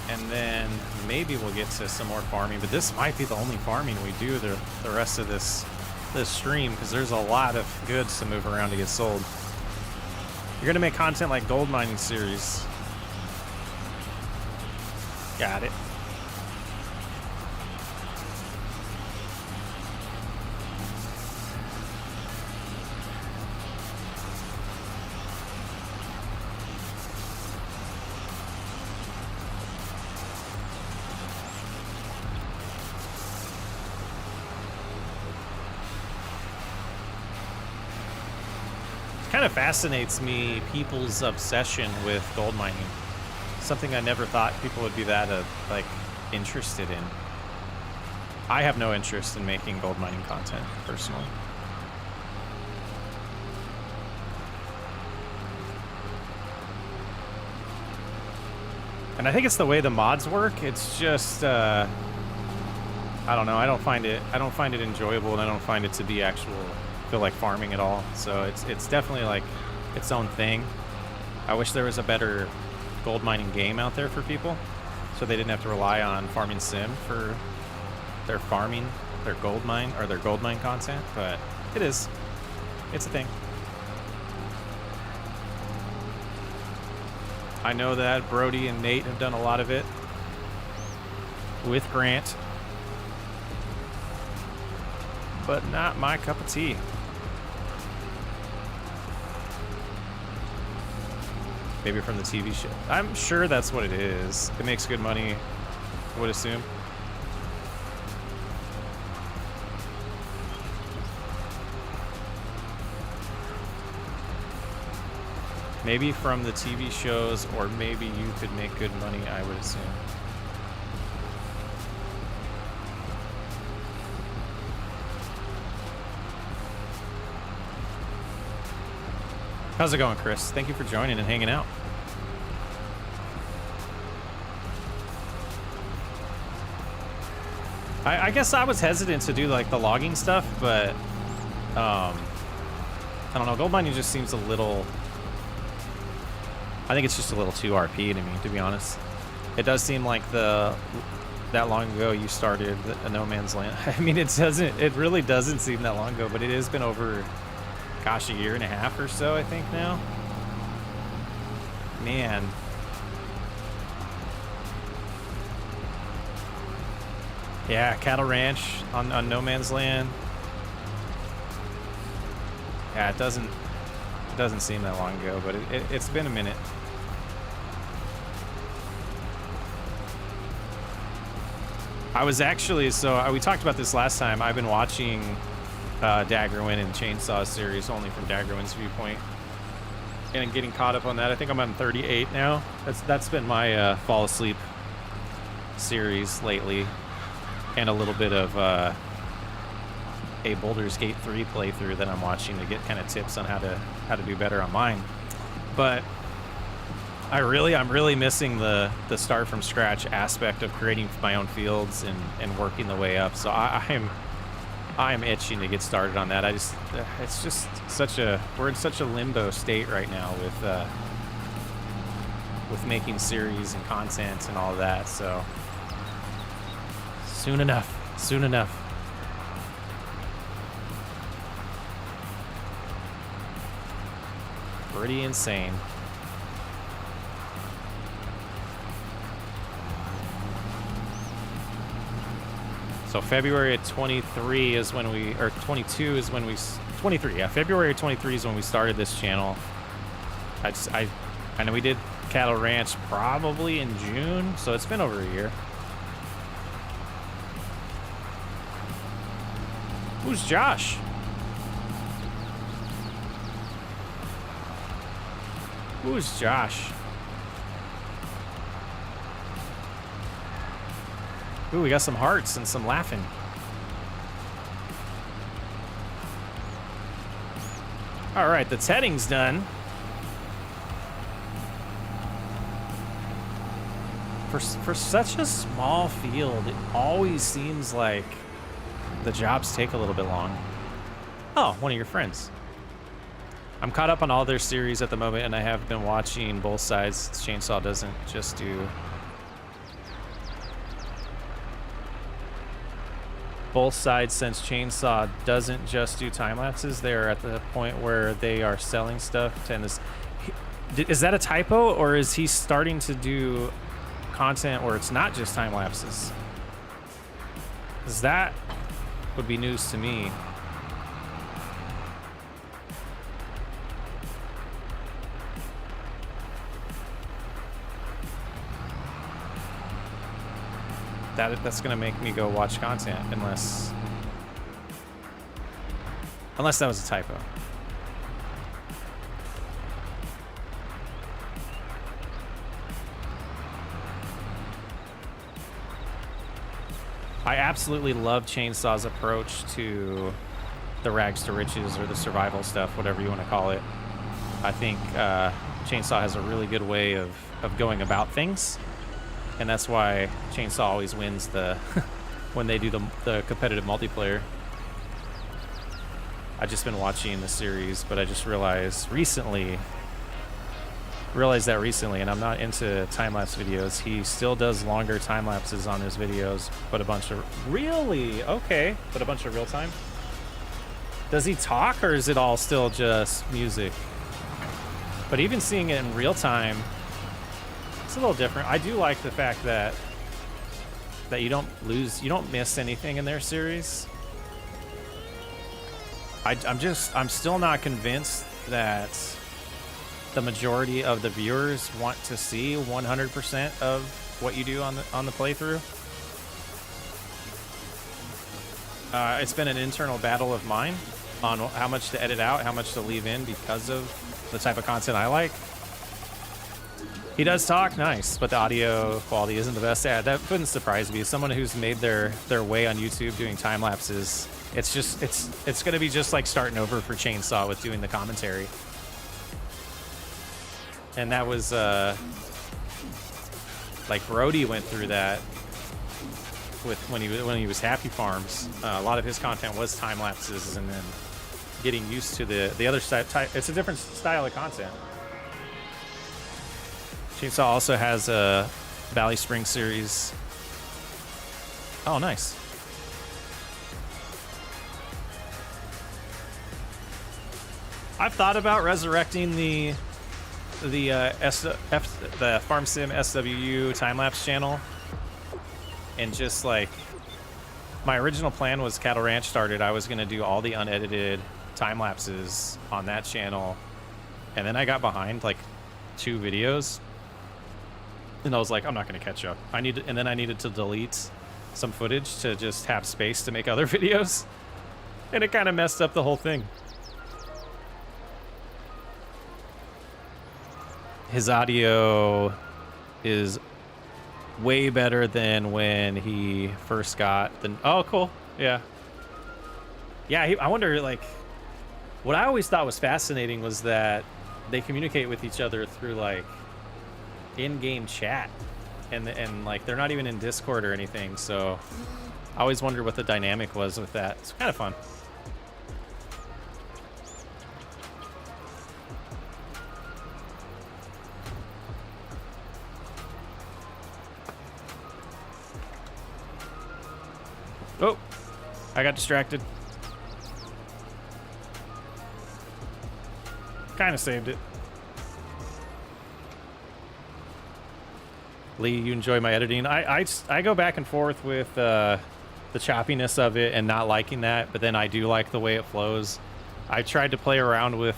and then maybe we'll get to some more farming. But this might be the only farming we do the rest of this stream, because there's a lot of goods to move around to get sold. You're gonna make content like gold mining series. Got it. Kind of fascinates me people's obsession with gold mining. Something I never thought people would be that like interested in. I have no interest in making gold mining content personally. And I think it's the way the mods work. It's just I don't know. I don't find it enjoyable, and I don't find it to be feel like farming at all. So it's definitely like its own thing. I wish there was a better gold mining game out there for people, so they didn't have to rely on Farming Sim for their gold mine content. But it's a thing. I know that Brody and Nate have done a lot of it with Grant, but not my cup of tea. Maybe from the TV show. I'm sure that's what it is. It makes good money, I would assume. Maybe from the TV shows, or maybe you could make good money, I would assume. How's it going, Chris? Thank you for joining and hanging out. I guess I was hesitant to do like the logging stuff, but I don't know. Gold mining just seems a little. I think it's just a little too RP to me, to be honest. It does seem like that long ago you started a No Man's Land. I mean, it really doesn't seem that long ago, but it has been over, gosh, a year and a half or so, I think now. Man. Yeah, cattle ranch on No Man's Land. Yeah, it doesn't seem that long ago, but it's been a minute. I was actually, we talked about this last time. I've been watching Daggerwin and Chainsaw series only from Daggerwin's viewpoint, and getting caught up on that. I think I'm on 38 now. That's been my fall asleep series lately, and a little bit of a Baldur's Gate 3 playthrough that I'm watching to get kind of tips on how to do better on mine. But I'm really missing the start from scratch aspect of creating my own fields and working the way up. So I'm itching to get started on that. It's just we're in such a limbo state right now with making series and content and all of that. So soon enough. pretty insane. So February of 23 is when we, or 22 is when we, 23, yeah, February of 23 is when we started this channel. I know we did Cattle Ranch probably in June, so it's been over a year. Who's Josh? Who's Josh? Ooh, we got some hearts and some laughing. All right, the tedding's done. For such a small field, it always seems like the jobs take a little bit long. Oh, one of your friends. I'm caught up on all their series at the moment, and I have been watching both sides. Chainsaw doesn't just do... Both sides, since Chainsaw doesn't just do time lapses. They're at the point where they are selling stuff to this. Is that a typo, or is he starting to do content where it's not just time lapses? Because that would be news to me. That's gonna make me go watch content unless that was a typo. I absolutely love Chainsaw's approach to the rags to riches or the survival stuff, whatever you want to call it. I think Chainsaw has a really good way of going about things. And that's why Chainsaw always wins the when they do the competitive multiplayer. I've just been watching the series, but I just realized that recently, and I'm not into time-lapse videos. He still does longer time-lapses on his videos, but a bunch of... Really? Okay. But a bunch of real-time? Does he talk, or is it all still just music? But even seeing it in real-time... It's a little different. I do like the fact that you don't miss anything in their series. I'm still not convinced that the majority of the viewers want to see 100% of what you do on the playthrough. It's been an internal battle of mine on how much to edit out, how much to leave in because of the type of content I like. He does talk nice, but the audio quality isn't the best. Yeah, that wouldn't surprise me. As someone who's made their way on YouTube doing time lapses, it's gonna be just like starting over for Chainsaw with doing the commentary. And that was like Brody went through that with when he was Happy Farms. A lot of his content was time lapses, and then getting used to the other side. It's a different style of content. Chainsaw also has a Valley Spring series. Oh, nice. I've thought about resurrecting the Farm Sim SWU time-lapse channel, and just like my original plan was Cattle Ranch started, I was going to do all the unedited time lapses on that channel, and then I got behind like 2 videos. And I was like, I'm not going to catch up. And then I needed to delete some footage to just have space to make other videos. And it kind of messed up the whole thing. His audio is way better than when he first got the... Oh, cool. Yeah. Yeah, I wonder, like... What I always thought was fascinating was that they communicate with each other through, like... in-game chat, and like they're not even in Discord or anything, so I always wondered what the dynamic was with that. It's kind of fun. Oh, I got distracted. Kind of saved it. Lee, you enjoy my editing. I go back and forth with the choppiness of it and not liking that, but then I do like the way it flows. I tried to play around with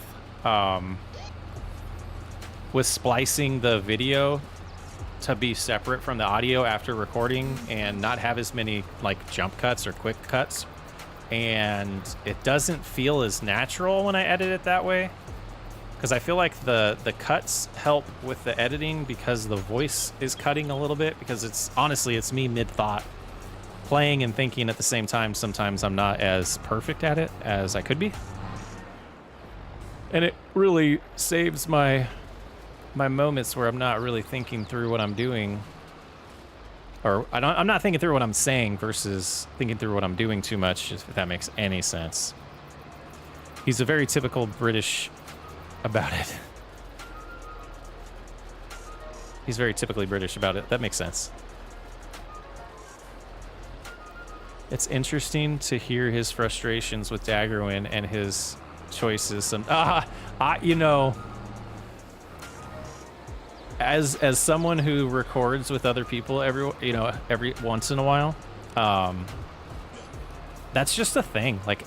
splicing the video to be separate from the audio after recording and not have as many like jump cuts or quick cuts, and it doesn't feel as natural when I edit it that way, because I feel like the cuts help with the editing because the voice is cutting a little bit, because it's honestly it's me mid-thought playing and thinking at the same time. Sometimes I'm not as perfect at it as I could be, and it really saves my moments where I'm not really thinking through what I'm doing, or I'm not thinking through what I'm saying versus thinking through what I'm doing too much, if that makes any sense. He's a very typical British about it. He's very typically British about it. That makes sense. It's interesting to hear his frustrations with Daggerwin and his choices. You know, as someone who records with other people every once in a while, that's just a thing. Like,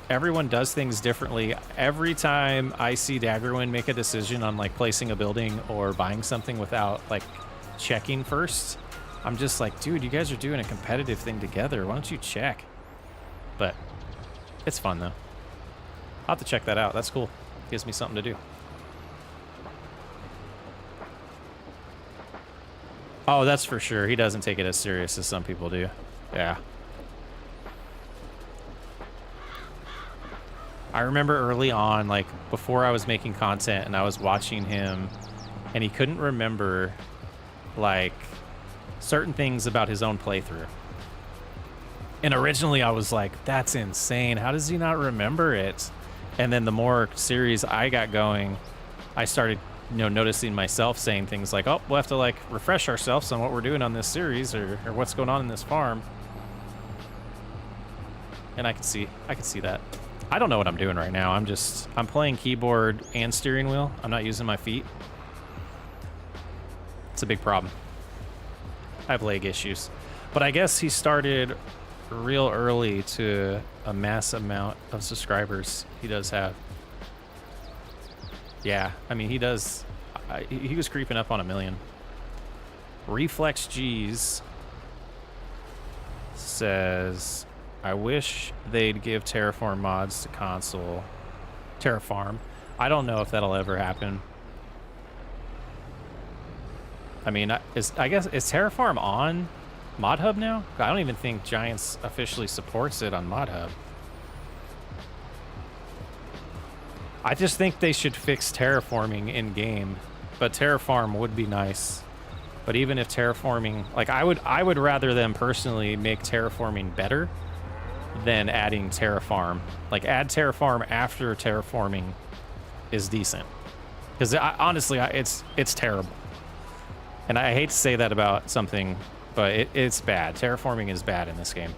everyone does things differently. Every time I see Daggerwin make a decision on like placing a building or buying something without like checking first, I'm just like, dude, you guys are doing a competitive thing together. Why don't you check? But it's fun though. I'll have to check that out. That's cool. Gives me something to do. Oh, that's for sure. He doesn't take it as serious as some people do. Yeah. I remember early on, like before I was making content and I was watching him, and he couldn't remember like certain things about his own playthrough. And originally I was like, that's insane. How does he not remember it? And then the more series I got going, I started, noticing myself saying things like, oh, we'll have to like refresh ourselves on what we're doing on this series or what's going on in this farm. And I could see that. I don't know what I'm doing right now. I'm playing keyboard and steering wheel. I'm not using my feet. It's a big problem. I have leg issues. But I guess he started real early to a mass amount of subscribers he does have. Yeah, I mean, he does. He was creeping up on 1 million. Reflex G's says, I wish they'd give Terraform mods to console. Terraform. I don't know if that'll ever happen. I mean, I guess, is Terraform on Mod Hub now? I don't even think Giants officially supports it on Mod Hub. I just think they should fix terraforming in game, but Terraform would be nice. But even if terraforming, like I would rather them personally make terraforming better than adding Terraform. Like, add Terraform after terraforming is decent, because honestly, it's terrible. And I hate to say that about something, but it's bad. Terraforming is bad in this game.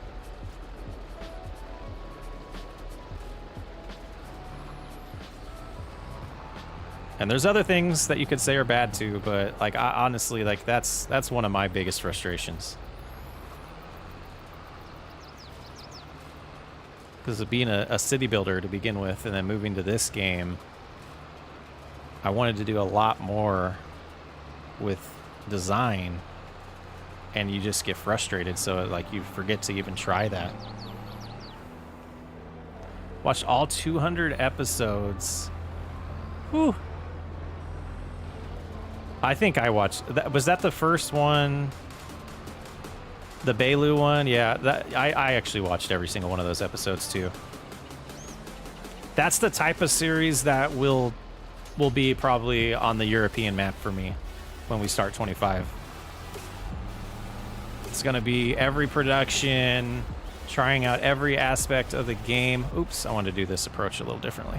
And there's other things that you could say are bad too, but like honestly, like that's one of my biggest frustrations. Because of being a city builder to begin with, and then moving to this game, I wanted to do a lot more with design, and you just get frustrated, so like you forget to even try that. Watched all 200 episodes. Whew. I think I watched was that the first one, the Bailu one? Yeah, that I actually watched every single one of those episodes too. That's the type of series that will be probably on the European map for me when we start 25. It's gonna be every production, trying out every aspect of the game. Oops, I wanted to do this approach a little differently.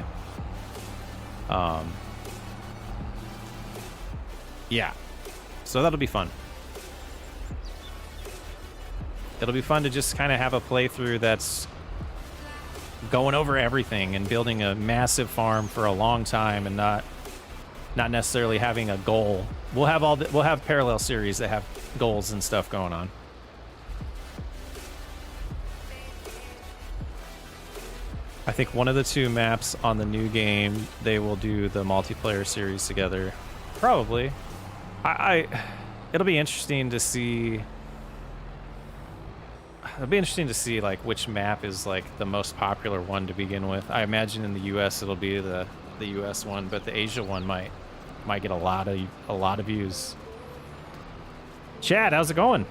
Yeah, so that'll be fun. It'll be fun to just kind of have a playthrough that's going over everything and building a massive farm for a long time, and not not necessarily having a goal. We'll have parallel series that have goals and stuff going on. I think one of the 2 maps on the new game, they will do the multiplayer series together. Probably. It'll be interesting to see. It'll be interesting to see like which map is like the most popular one to begin with. I imagine in the US it'll be the US one, but the Asia one might get a lot of views. Chad, how's it going?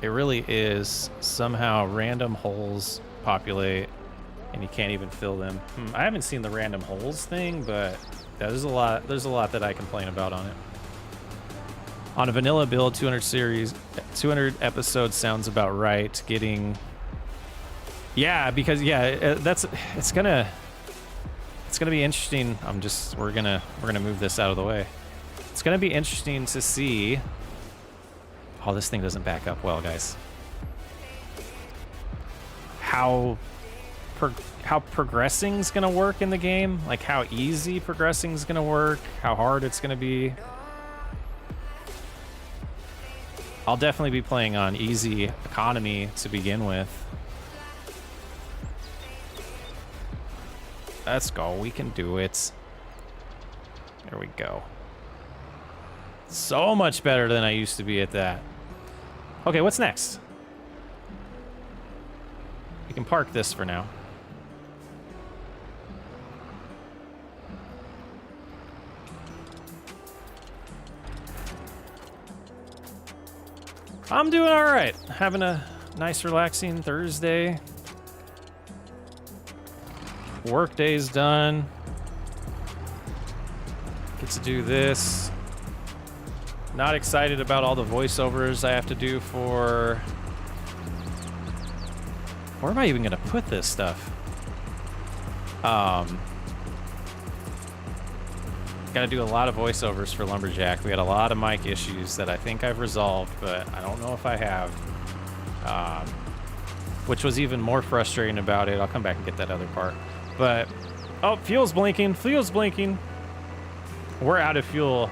It really is somehow random holes populate and you can't even fill them. I haven't seen the random holes thing, but yeah, there's a lot that I complain about on it. On a vanilla build, 200 episodes sounds about right. Getting, yeah, because yeah, it's gonna be interesting. We're gonna move this out of the way. It's gonna be interesting to see. Oh, this thing doesn't back up well, guys. How progressing's gonna work in the game, like how easy progressing's gonna work, how hard it's gonna be. I'll definitely be playing on easy economy to begin with. Let's go, we can do it. There we go. So much better than I used to be at that. Okay, what's next? We can park this for now. I'm doing all right. Having a nice, relaxing Thursday. Work day's done. Get to do this. Not excited about all the voiceovers I have to do for... Where am I even gonna put this stuff? Gotta do a lot of voiceovers for Lumberjack. We had a lot of mic issues that I think I've resolved, but I don't know if I have. Which was even more frustrating about it. I'll come back and get that other part. But, oh, fuel's blinking, fuel's blinking. We're out of fuel.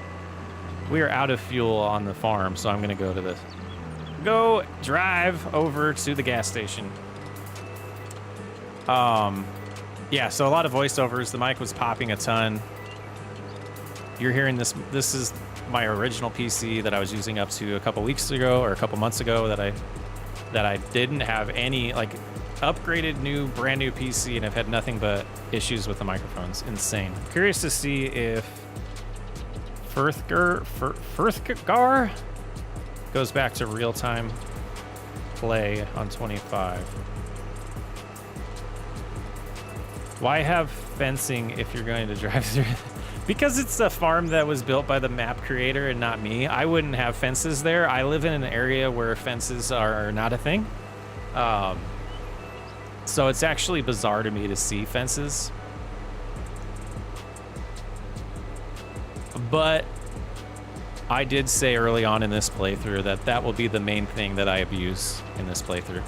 We are out of fuel on the farm, so I'm gonna go drive over to the gas station. Yeah, so a lot of voiceovers. The mic was popping a ton. You're hearing this. This is my original PC that I was using up to a couple weeks ago or a couple months ago that I didn't have any, like, upgraded brand new PC, and I've had nothing but issues with the microphones. Insane. Curious to see if Firthgar goes back to real-time play on 25. Why have fencing if you're going to drive through? Because it's a farm that was built by the map creator and not me. I wouldn't have fences there. I live in an area where fences are not a thing. So it's actually bizarre to me to see fences. But I did say early on in this playthrough that will be the main thing that I abuse in this playthrough.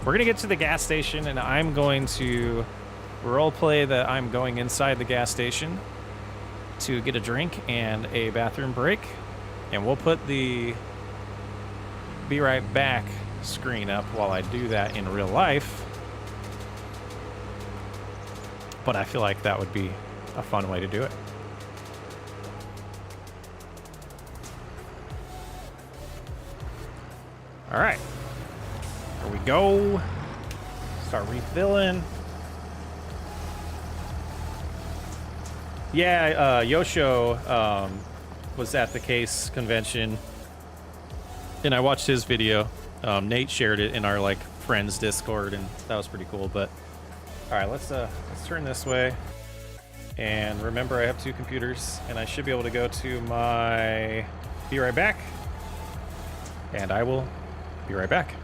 We're gonna get to the gas station and I'm going to roleplay that I'm going inside the gas station to get a drink and a bathroom break, and we'll put the be right back screen up while I do that in real life. But I feel like that would be a fun way to do it. All right, here we go. Start refilling. Yeah, Yosho was at the case convention, and I watched his video. Nate shared it in our friends Discord, and that was pretty cool. But all right, let's turn this way. And remember, I have 2 computers, and I should be able to go to my be right back. And I will be right back.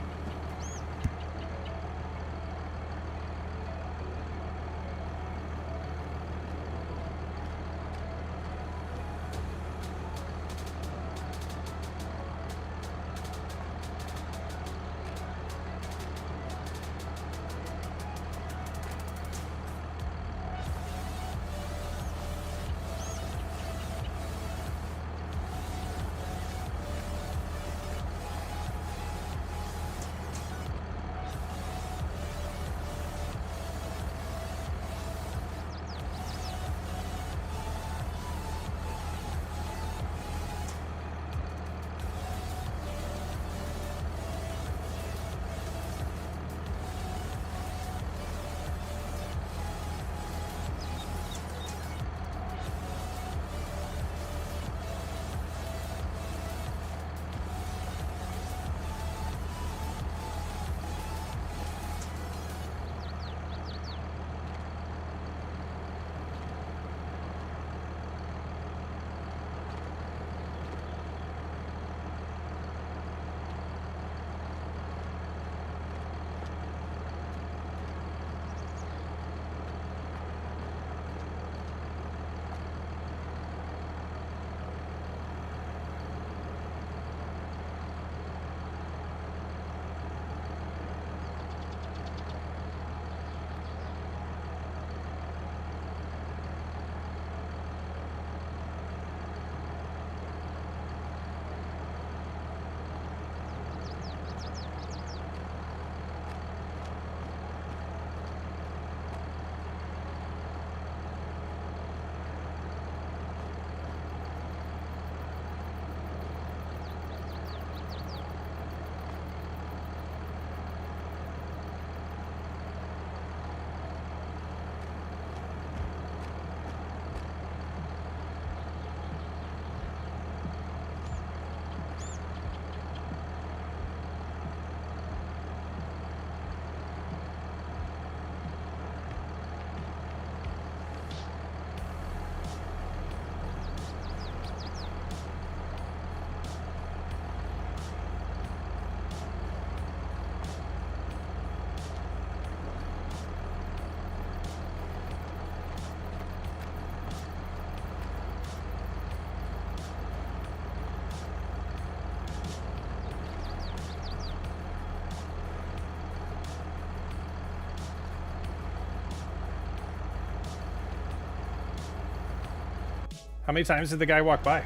How many times did the guy walk by?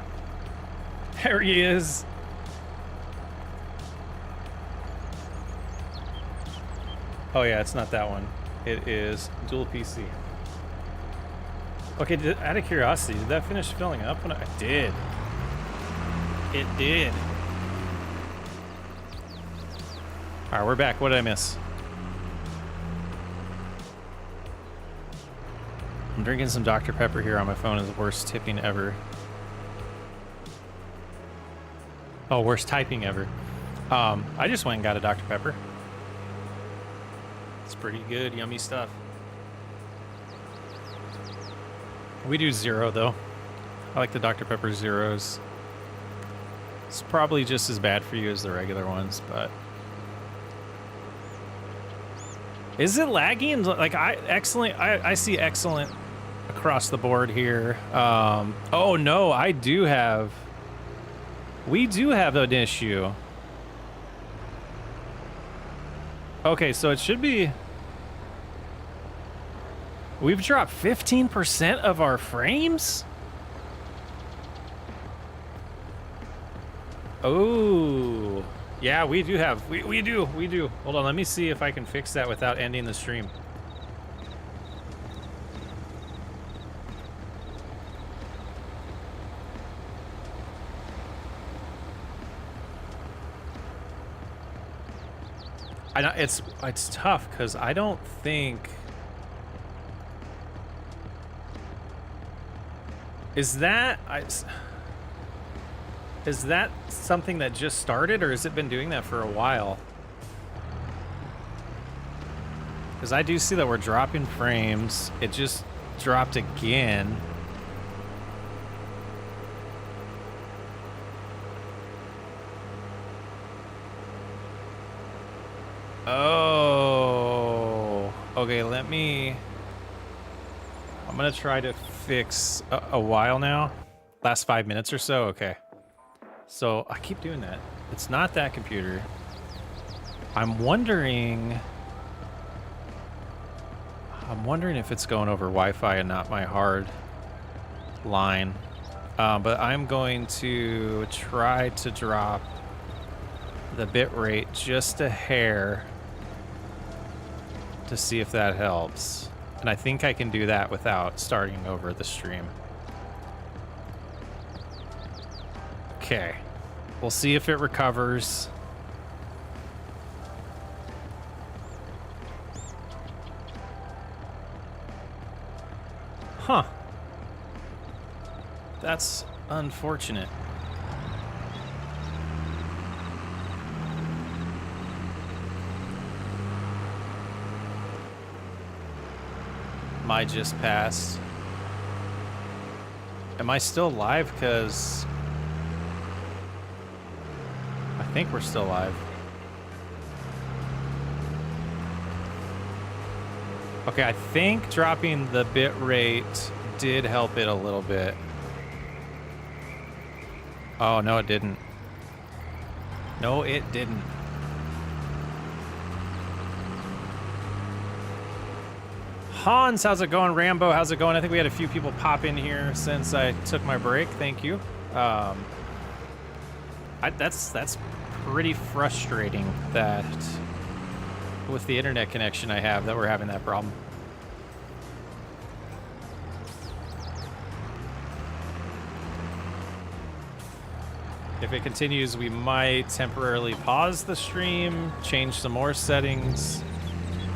There he is. Oh yeah, it's not that one. It is dual PC. Okay, out of curiosity, did that finish filling up? When I did. It did. All right, we're back. What did I miss? I'm drinking some Dr. Pepper here on my phone. Is the worst tipping ever. Oh, worst typing ever. I just went and got a Dr. Pepper. It's pretty good, yummy stuff. We do zero though. I like the Dr. Pepper zeros. It's probably just as bad for you as the regular ones, but is it lagging? Like excellent. I see excellent across the board here. Oh no, we do have an issue. Okay, so it should be. We've dropped 15% of our frames? Oh, yeah, we do have, we do. Hold on, let me see if I can fix that without ending the stream. I know it's tough because I don't think. Is that something that just started, or has it been doing that for a while? Because I do see that we're dropping frames. It just dropped again. Oh, okay, I'm gonna try to fix a while now. Last 5 minutes or so, okay. So I keep doing that. It's not that computer. I'm wondering if it's going over Wi-Fi and not my hard line. But I'm going to try to drop the bit rate just a hair to see if that helps. And I think I can do that without starting over the stream. Okay. We'll see if it recovers. Huh. That's unfortunate. My just passed. Am I still live? Because I think we're still live. Okay, I think dropping the bit rate did help it a little bit. Oh, no, it didn't. No, it didn't. Hans, how's it going? Rambo, how's it going? I think we had a few people pop in here since I took my break. Thank you. That's pretty frustrating that with the internet connection I have that we're having that problem. If it continues, we might temporarily pause the stream, change some more settings,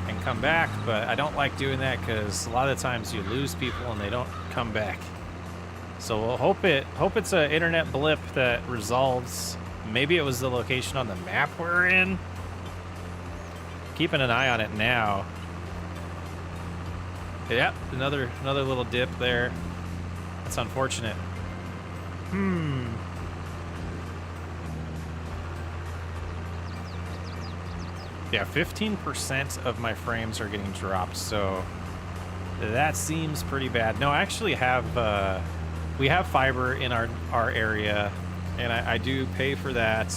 and come back, but I don't like doing that because a lot of times you lose people and they don't come back. So we'll hope it's an internet blip that resolves. Maybe it was the location on the map we're in. Keeping an eye on it now. Yep, another little dip there. That's unfortunate. Yeah, 15% of my frames are getting dropped, so that seems pretty bad. No, I actually have, we have fiber in our area, and I do pay for that.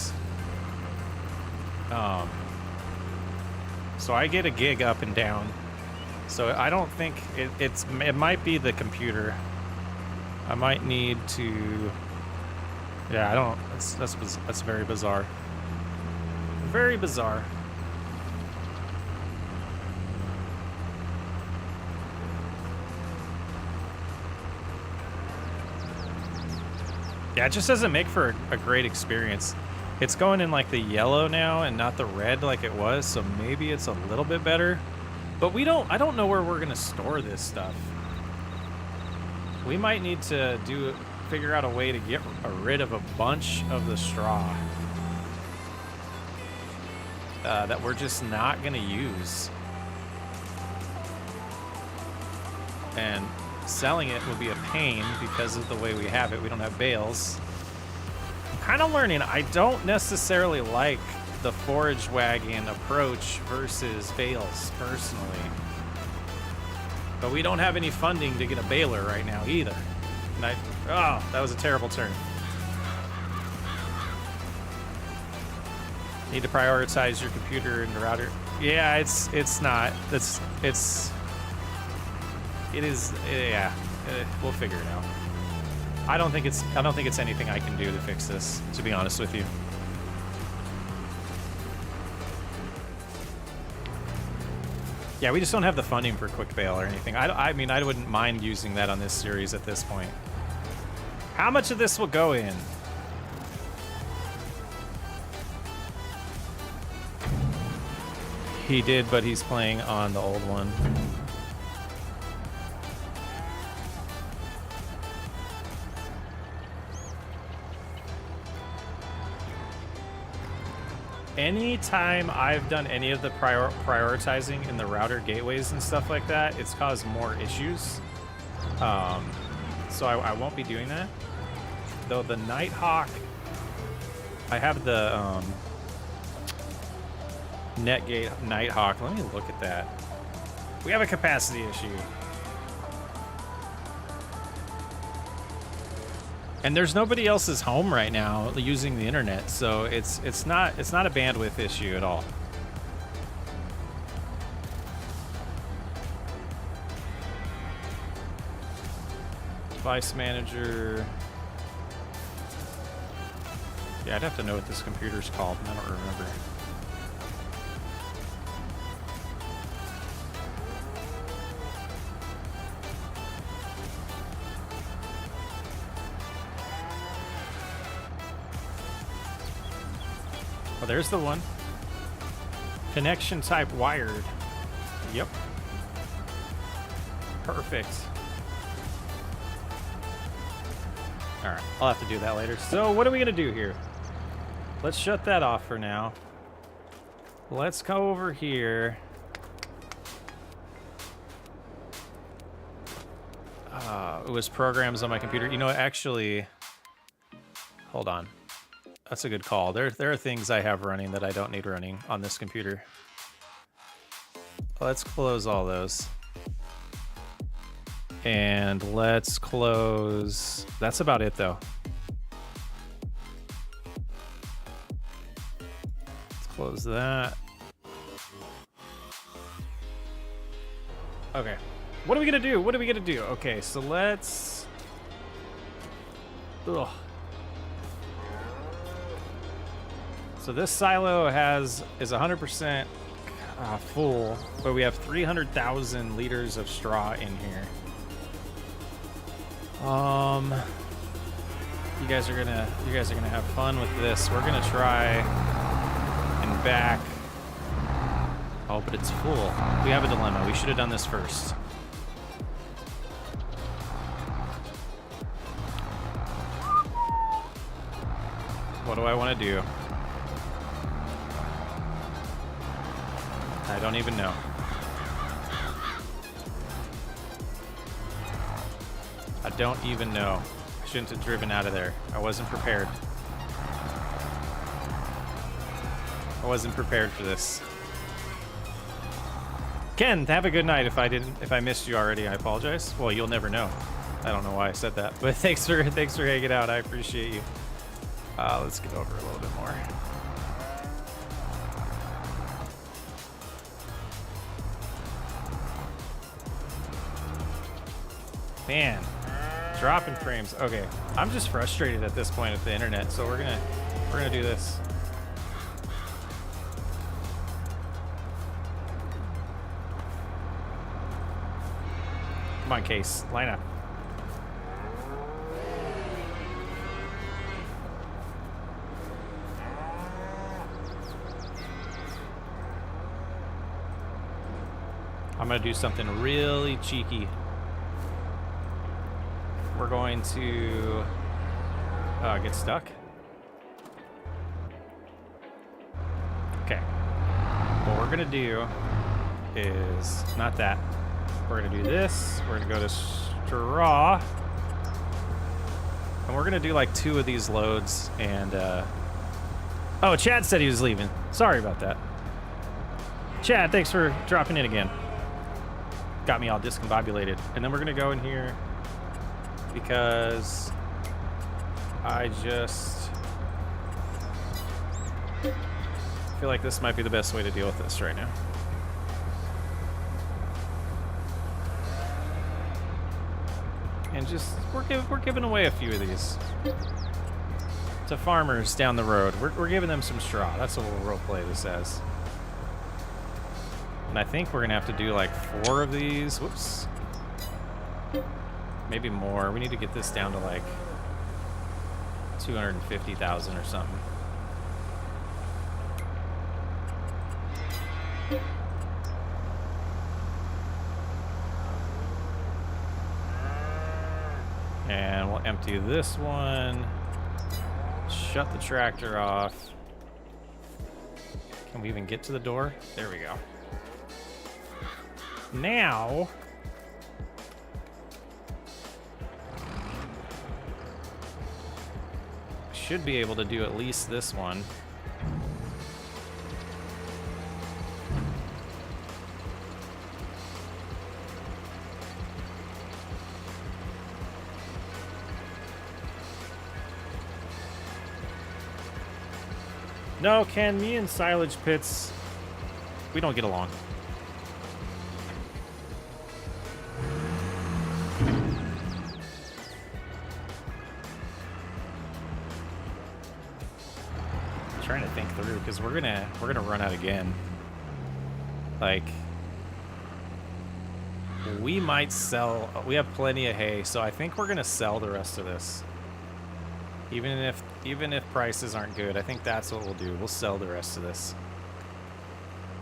So I get a gig up and down. So I don't think it might be the computer. I might need to... Yeah, I don't... That's very bizarre. Very bizarre. Yeah, it just doesn't make for a great experience. It's going in like the yellow now and not the red like it was, so maybe it's a little bit better. But I don't know where we're gonna store this stuff. We might need to figure out a way to get rid of a bunch of the straw that we're just not gonna use. And selling it will be a pain because of the way we have it. We don't have bales. I'm kind of learning. I don't necessarily like the forage wagon approach versus bales personally. But we don't have any funding to get a baler right now either. And oh, that was a terrible turn. Need to prioritize your computer and the router. Yeah, it is, yeah, we'll figure it out. I don't think it's anything I can do to fix this, to be honest with you. Yeah, we just don't have the funding for quick bale or anything. I mean, I wouldn't mind using that on this series at this point. How much of this will go in? He did, but he's playing on the old one. Anytime I've done any of the prioritizing in the router gateways and stuff like that, it's caused more issues. So I won't be doing that. Though the Nighthawk, I have the Netgate Nighthawk. Let me look at that. We have a capacity issue. And there's nobody else's home right now using the internet, so it's not a bandwidth issue at all. Device manager. Yeah, I'd have to know what this computer's called, and I don't remember. Well, there's the one. Connection type wired. Yep. Perfect. All right, I'll have to do that later. So what are we gonna do here? Let's shut that off for now. Let's go over here. It was programs on my computer. You know, actually, hold on. That's a good call. There are things I have running that I don't need running on this computer. Let's close all those. And let's close... That's about it, though. Let's close that. Okay. What are we going to do? What are we going to do? Okay, so let's... Ugh. So this silo is 100% full, but we have 300,000 liters of straw in here. You guys are gonna have fun with this. We're gonna try and back. Oh, but it's full. We have a dilemma. We should have done this first. What do I want to do? I don't even know. I don't even know. I shouldn't have driven out of there. I wasn't prepared. I wasn't prepared for this. Ken, have a good night. If I missed you already, I apologize. Well, you'll never know. I don't know why I said that, but thanks for hanging out. I appreciate you. Let's get over a little bit more. Man, Dropping frames. Okay, I'm just frustrated at this point with the internet, so we're gonna do this. Come on, Case, line up. I'm gonna do something really cheeky. We're going to get stuck. Okay. What we're gonna do is not that. We're gonna do this. We're gonna go to straw, and we're gonna do like 2 of these loads. And oh, Chad said he was leaving. Sorry about that. Chad, thanks for dropping in again. Got me all discombobulated. And then we're gonna go in here because I just feel like this might be the best way to deal with this right now. And just we're giving away a few of these to farmers down the road. We're giving them some straw. That's what we'll roleplay this as. And I think we're gonna have to do like 4 of these. Whoops. Maybe more. We need to get this down to like 250,000 or something. And we'll empty this one. Shut the tractor off. Can we even get to the door? There we go. Now, should be able to do at least this one. No, Ken, me and Silage Pits, we don't get along. Trying to think through because we're gonna run out again. Like, we might sell. We have plenty of hay, so I think we're gonna sell the rest of this. Even if prices aren't good, I think that's what we'll do. We'll sell the rest of this.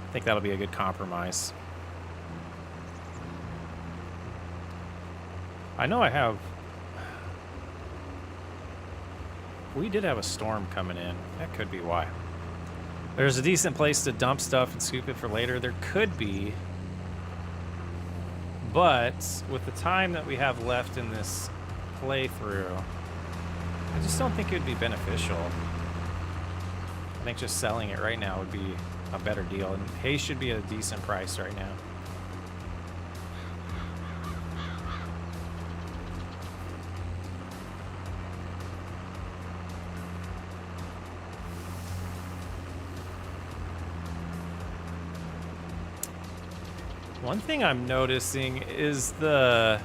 I think that'll be a good compromise. I know I have. We did have a storm coming in. That could be why. There's a decent place to dump stuff and scoop it for later. There could be. But with the time that we have left in this playthrough, I just don't think it would be beneficial. I think just selling it right now would be a better deal. And hay should be at a decent price right now. One thing I'm noticing is the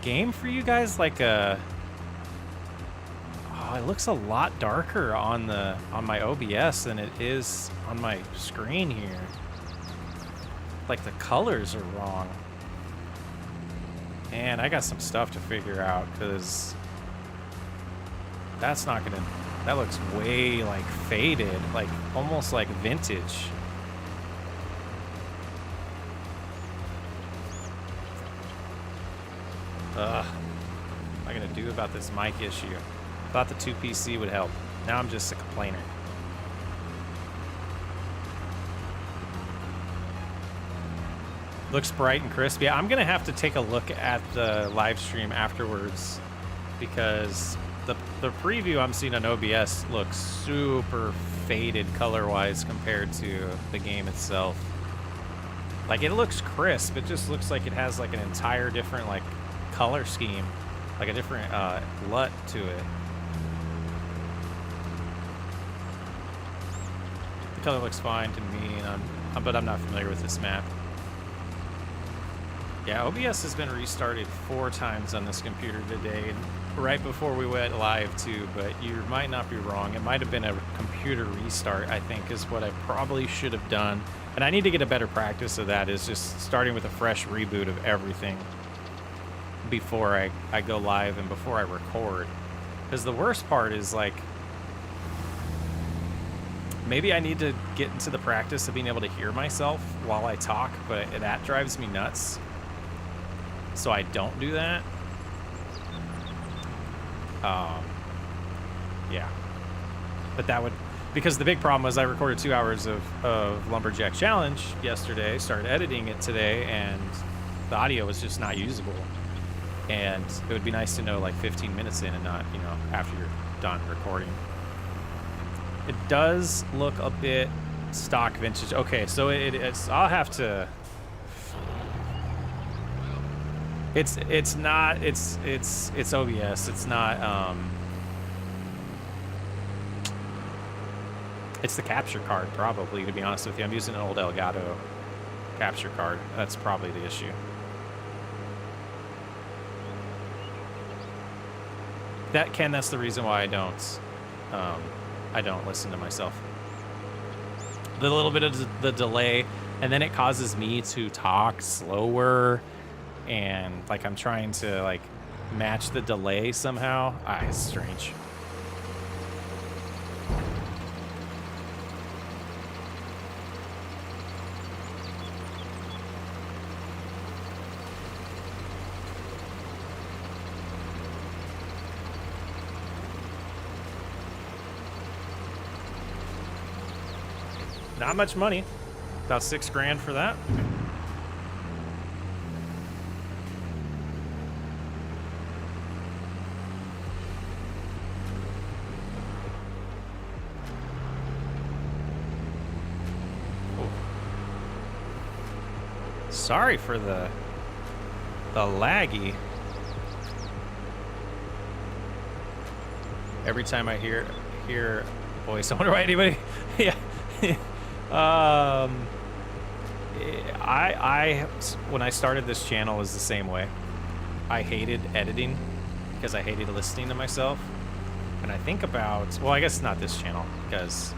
game for you guys, like it looks a lot darker on my OBS than it is on my screen here. Like the colors are wrong. And I got some stuff to figure out because that's not gonna. That looks way like faded, like almost like vintage. Ugh. What am I gonna do about this mic issue? Thought the 2PC would help. Now I'm just a complainer. Looks bright and crisp. Yeah, I'm gonna have to take a look at the live stream afterwards because the preview I'm seeing on OBS looks super faded color-wise compared to the game itself. Like, it looks crisp. It just looks like it has like an entire different like color scheme, like a different LUT to it. The color looks fine to me, but I'm not familiar with this map. Yeah, OBS has been restarted 4 times on this computer today, and right before we went live too, but you might not be wrong. It might have been a computer restart, I think, is what I probably should have done. And I need to get a better practice of that, is just starting with a fresh reboot of everything before I go live and before I record. Because the worst part is, like, maybe I need to get into the practice of being able to hear myself while I talk, but that drives me nuts. So I don't do that. Yeah. But that would, because the big problem was I recorded 2 hours of Lumberjack Challenge yesterday, started editing it today, and the audio was just not usable. And it would be nice to know like 15 minutes in and not, you know, after you're done recording. It does look a bit stock vintage. Okay, so it's, I'll have to, it's not, it's OBS. It's not, it's the capture card probably, to be honest with you. I'm using an old Elgato capture card. That's probably the issue. That's the reason why I don't listen to myself. The little bit of the delay, and then it causes me to talk slower, and like I'm trying to like match the delay somehow. It's strange. Not much money. About $6 grand for that. Oh. Sorry for the laggy. Every time I hear voice, I wonder why anybody. Yeah. When I started this channel, was the same way. I hated editing because I hated listening to myself. And I think about, well, I guess not this channel, because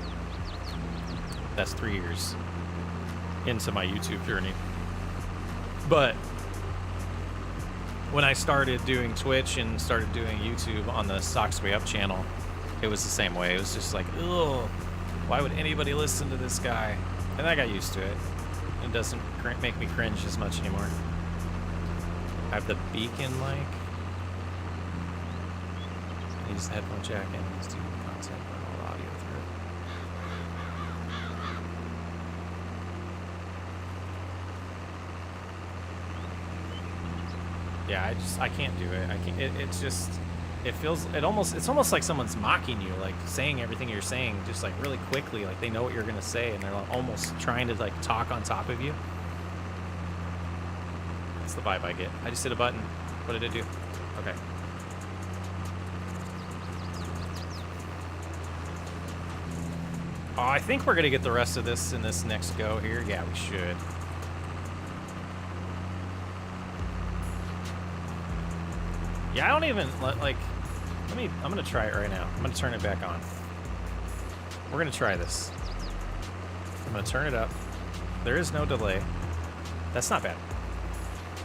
that's 3 years into my YouTube journey. But when I started doing Twitch and started doing YouTube on the Socks Way Up channel, it was the same way. It was just like, ugh, why would anybody listen to this guy? And I got used to it. It doesn't make me cringe as much anymore. I have the beacon like. I use the headphone jack and use the content and all the audio through it. Yeah, I can't do it. I can't. It's just. It's almost like someone's mocking you, like saying everything you're saying just like really quickly, like they know what you're gonna say and they're like almost trying to like talk on top of you. That's the vibe I get. I just hit a button. What did it do? Okay. Oh, I think we're gonna get the rest of this in this next go here. Yeah, we should. Yeah, I don't even, like, I'm gonna try it right now. I'm gonna turn it back on. We're gonna try this. I'm gonna turn it up. There is no delay. That's not bad.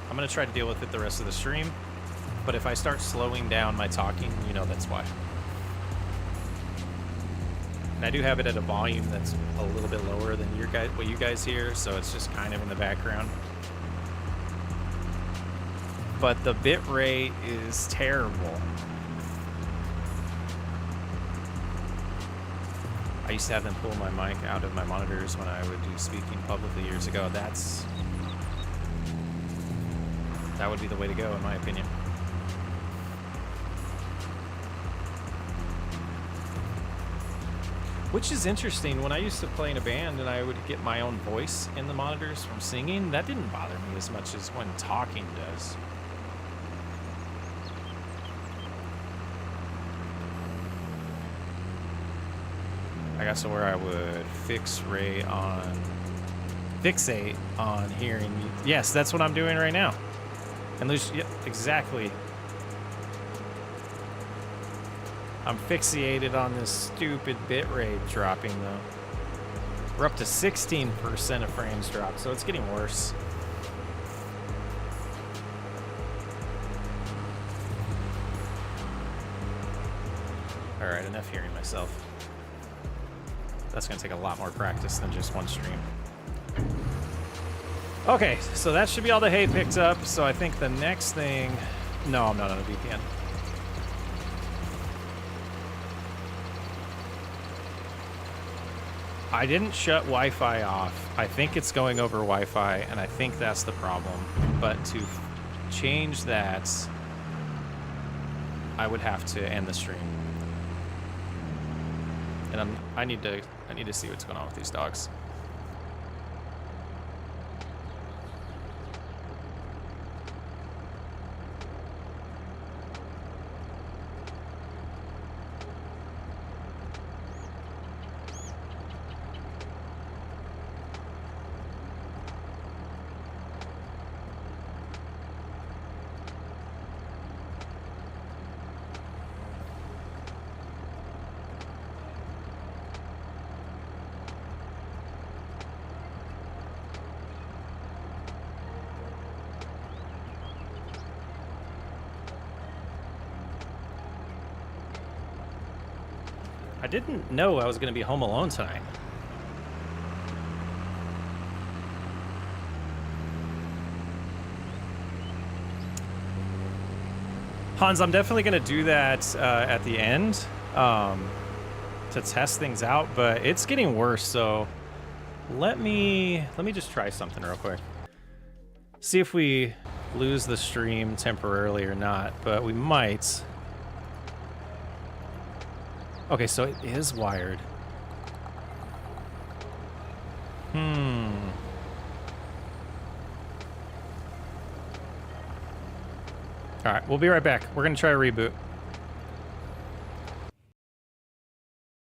I'm gonna try to deal with it the rest of the stream, but if I start slowing down my talking, you know that's why. And I do have it at a volume that's a little bit lower than what you guys hear, so it's just kind of in the background. But the bit rate is terrible. I used to have them pull my mic out of my monitors when I would do speaking publicly years ago. That would be the way to go, in my opinion. Which is interesting. When I used to play in a band and I would get my own voice in the monitors from singing, that didn't bother me as much as when talking does. I got somewhere I would fixate on hearing you. Yes, that's what I'm doing right now. And lose, yep, exactly. I'm fixated on this stupid bitrate dropping though. We're up to 16% of frames drop, so it's getting worse. All right, enough hearing myself. That's gonna take a lot more practice than just one stream. Okay, so that should be all the hay picked up. So I think the next thing, no, I'm not on a VPN. I didn't shut Wi-Fi off. I think it's going over Wi-Fi, and I think that's the problem. But to change that, I would have to end the stream. And I need to see what's going on with these dogs. I didn't know I was going to be home alone tonight. Hans, I'm definitely going to do that at the end to test things out, but it's getting worse. So let me just try something real quick. See if we lose the stream temporarily or not, but we might. Okay, so it is wired. All right, we'll be right back. We're gonna try a reboot.